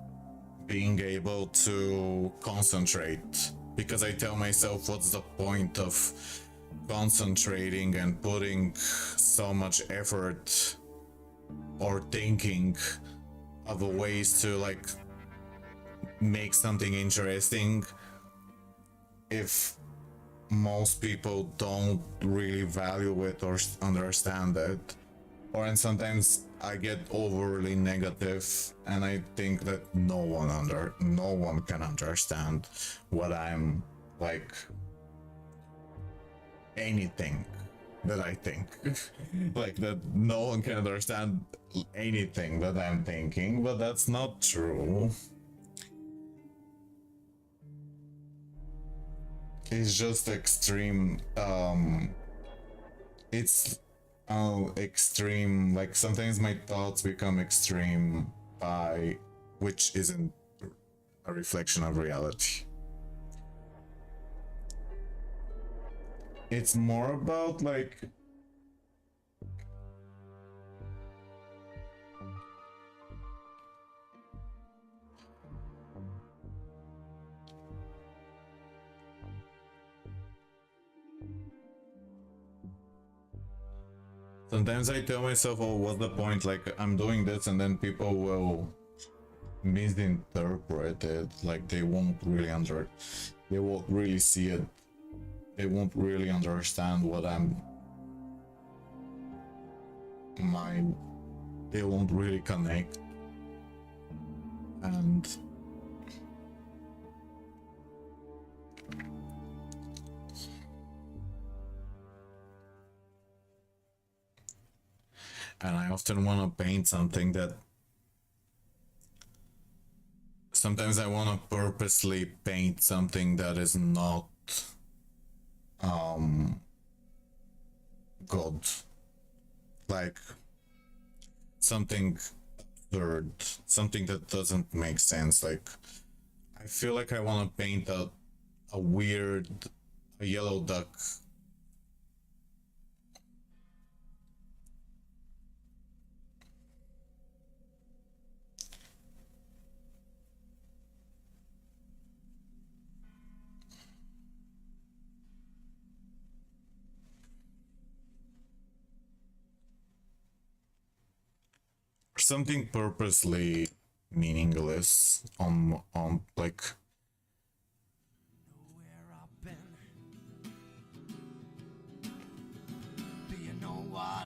being able to concentrate, because I tell myself, what's the point of concentrating and putting so much effort or thinking of ways to like make something interesting if most people don't really value it or understand it. Or and sometimes I get overly negative, and I think that no one can understand what I'm like, anything that I think. Like that no one can understand anything that I'm thinking, but that's not true. It's just extreme. It's extreme, like sometimes my thoughts become extreme, by which isn't a reflection of reality. It's more about like sometimes I tell myself, oh, what's the point? Like, I'm doing this, and then people will misinterpret it. Like, they won't really see it. They won't really understand what they won't really connect. And I often want to paint something that sometimes I want to purposely paint something that is not good. Like something absurd, something that doesn't make sense. Like I feel like I want to paint a weird, a yellow duck. Something purposely meaningless on like Where I've been. Do you know what?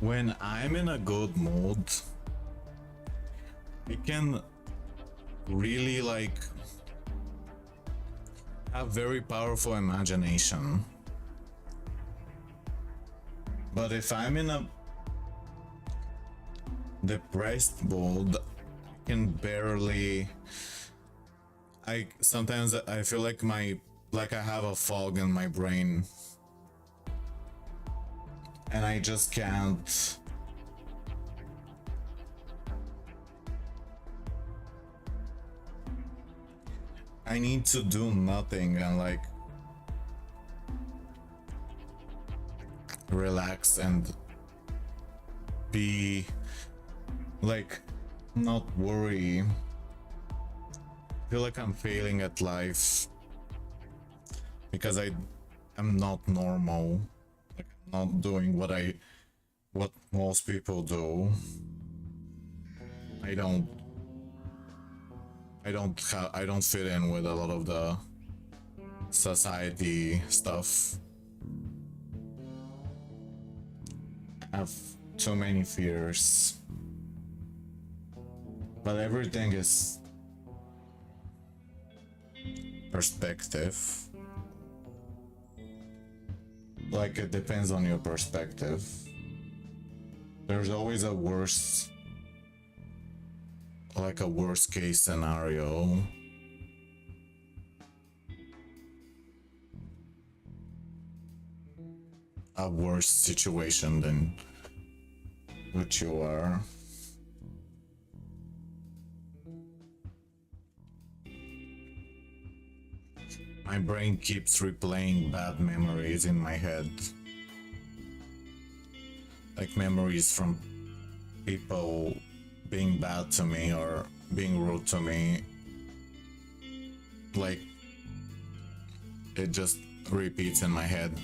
when I'm in a good mood, I can really like have very powerful imagination. But if I'm in a depressed mood, I can barely. Sometimes I feel like I have a fog in my brain, and I just can't. I need to do nothing and like relax and be like not worry. I feel like I'm failing at life because I'm not normal. Like I'm not doing what most people do. I don't fit in with a lot of the society stuff. I have too many fears. But everything is perspective. Like it depends on your perspective. There's always a worst case scenario. A worse situation than which you are. My brain keeps replaying bad memories in my head. Like memories from people being bad to me or being rude to me. Like it just repeats in my head.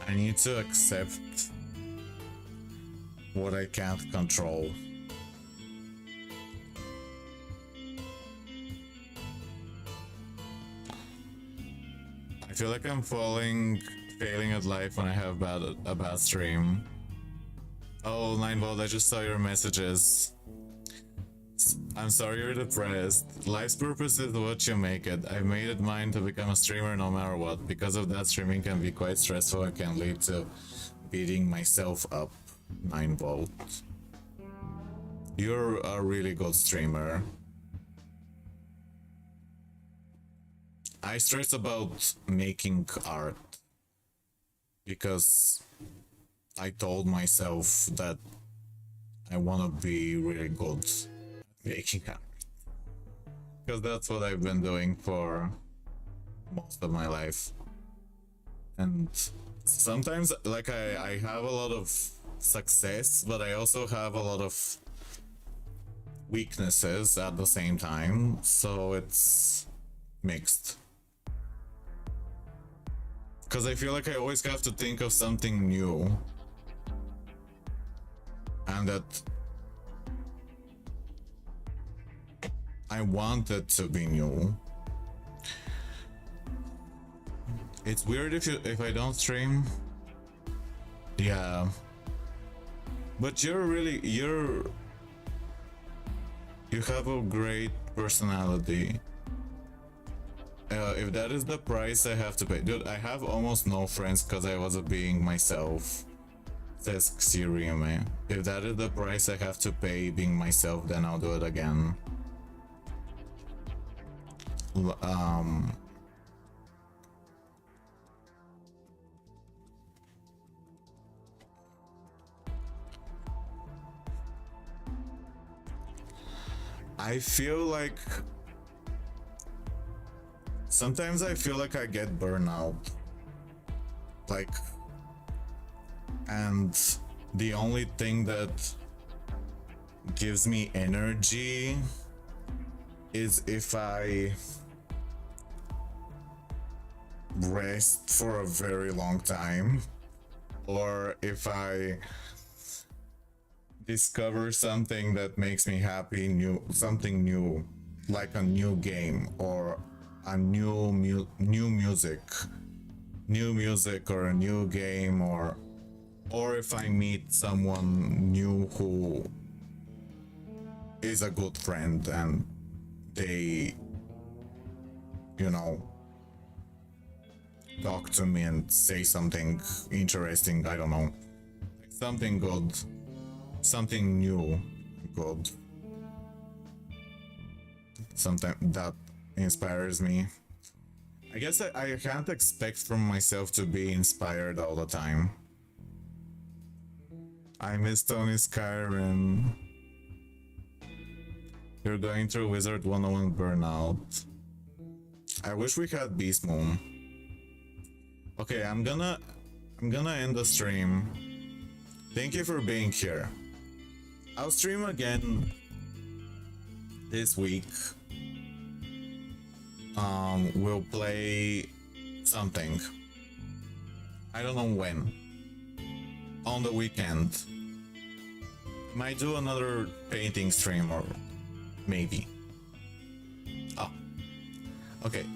I need to accept what I can't control. I feel like I'm failing at life when I have a bad stream. Oh, 9volt, I just saw your messages. I'm sorry you're depressed. Life's purpose is what you make it. I've made it mine to become a streamer no matter what. Because of that, streaming can be quite stressful and can lead to beating myself up. 9volt. You're a really good streamer. I stress about making art because I told myself that I want to be really good at making art. Because that's what I've been doing for most of my life. And sometimes like I have a lot of success, but I also have a lot of weaknesses at the same time, so it's mixed. Because I feel like I always have to think of something new, and that I want it to be new. It's weird if I don't stream. Yeah. But you have a great personality. If that is the price I have to pay. Dude, I have almost no friends because I was being myself. Says Xerium. If that is the price I have to pay being myself, then I'll do it again. I feel like sometimes I feel like I get burnout. Like, and the only thing that gives me energy is if I rest for a very long time, or if I discover something that makes me happy, something new, like a new game or a new music or a new game, or if I meet someone new who is a good friend and they, you know, talk to me and say something interesting, I don't know, something good, something new, good, something that inspires me. I guess I can't expect from myself to be inspired all the time. I miss Tony Skyrim. You're going through Wizard 101 burnout. I wish we had Beast Moon. Okay, I'm gonna end the stream. Thank you for being here. I'll stream again this week. We'll play something. I don't know when. On the weekend. Might do another painting stream, or maybe. Oh. Okay.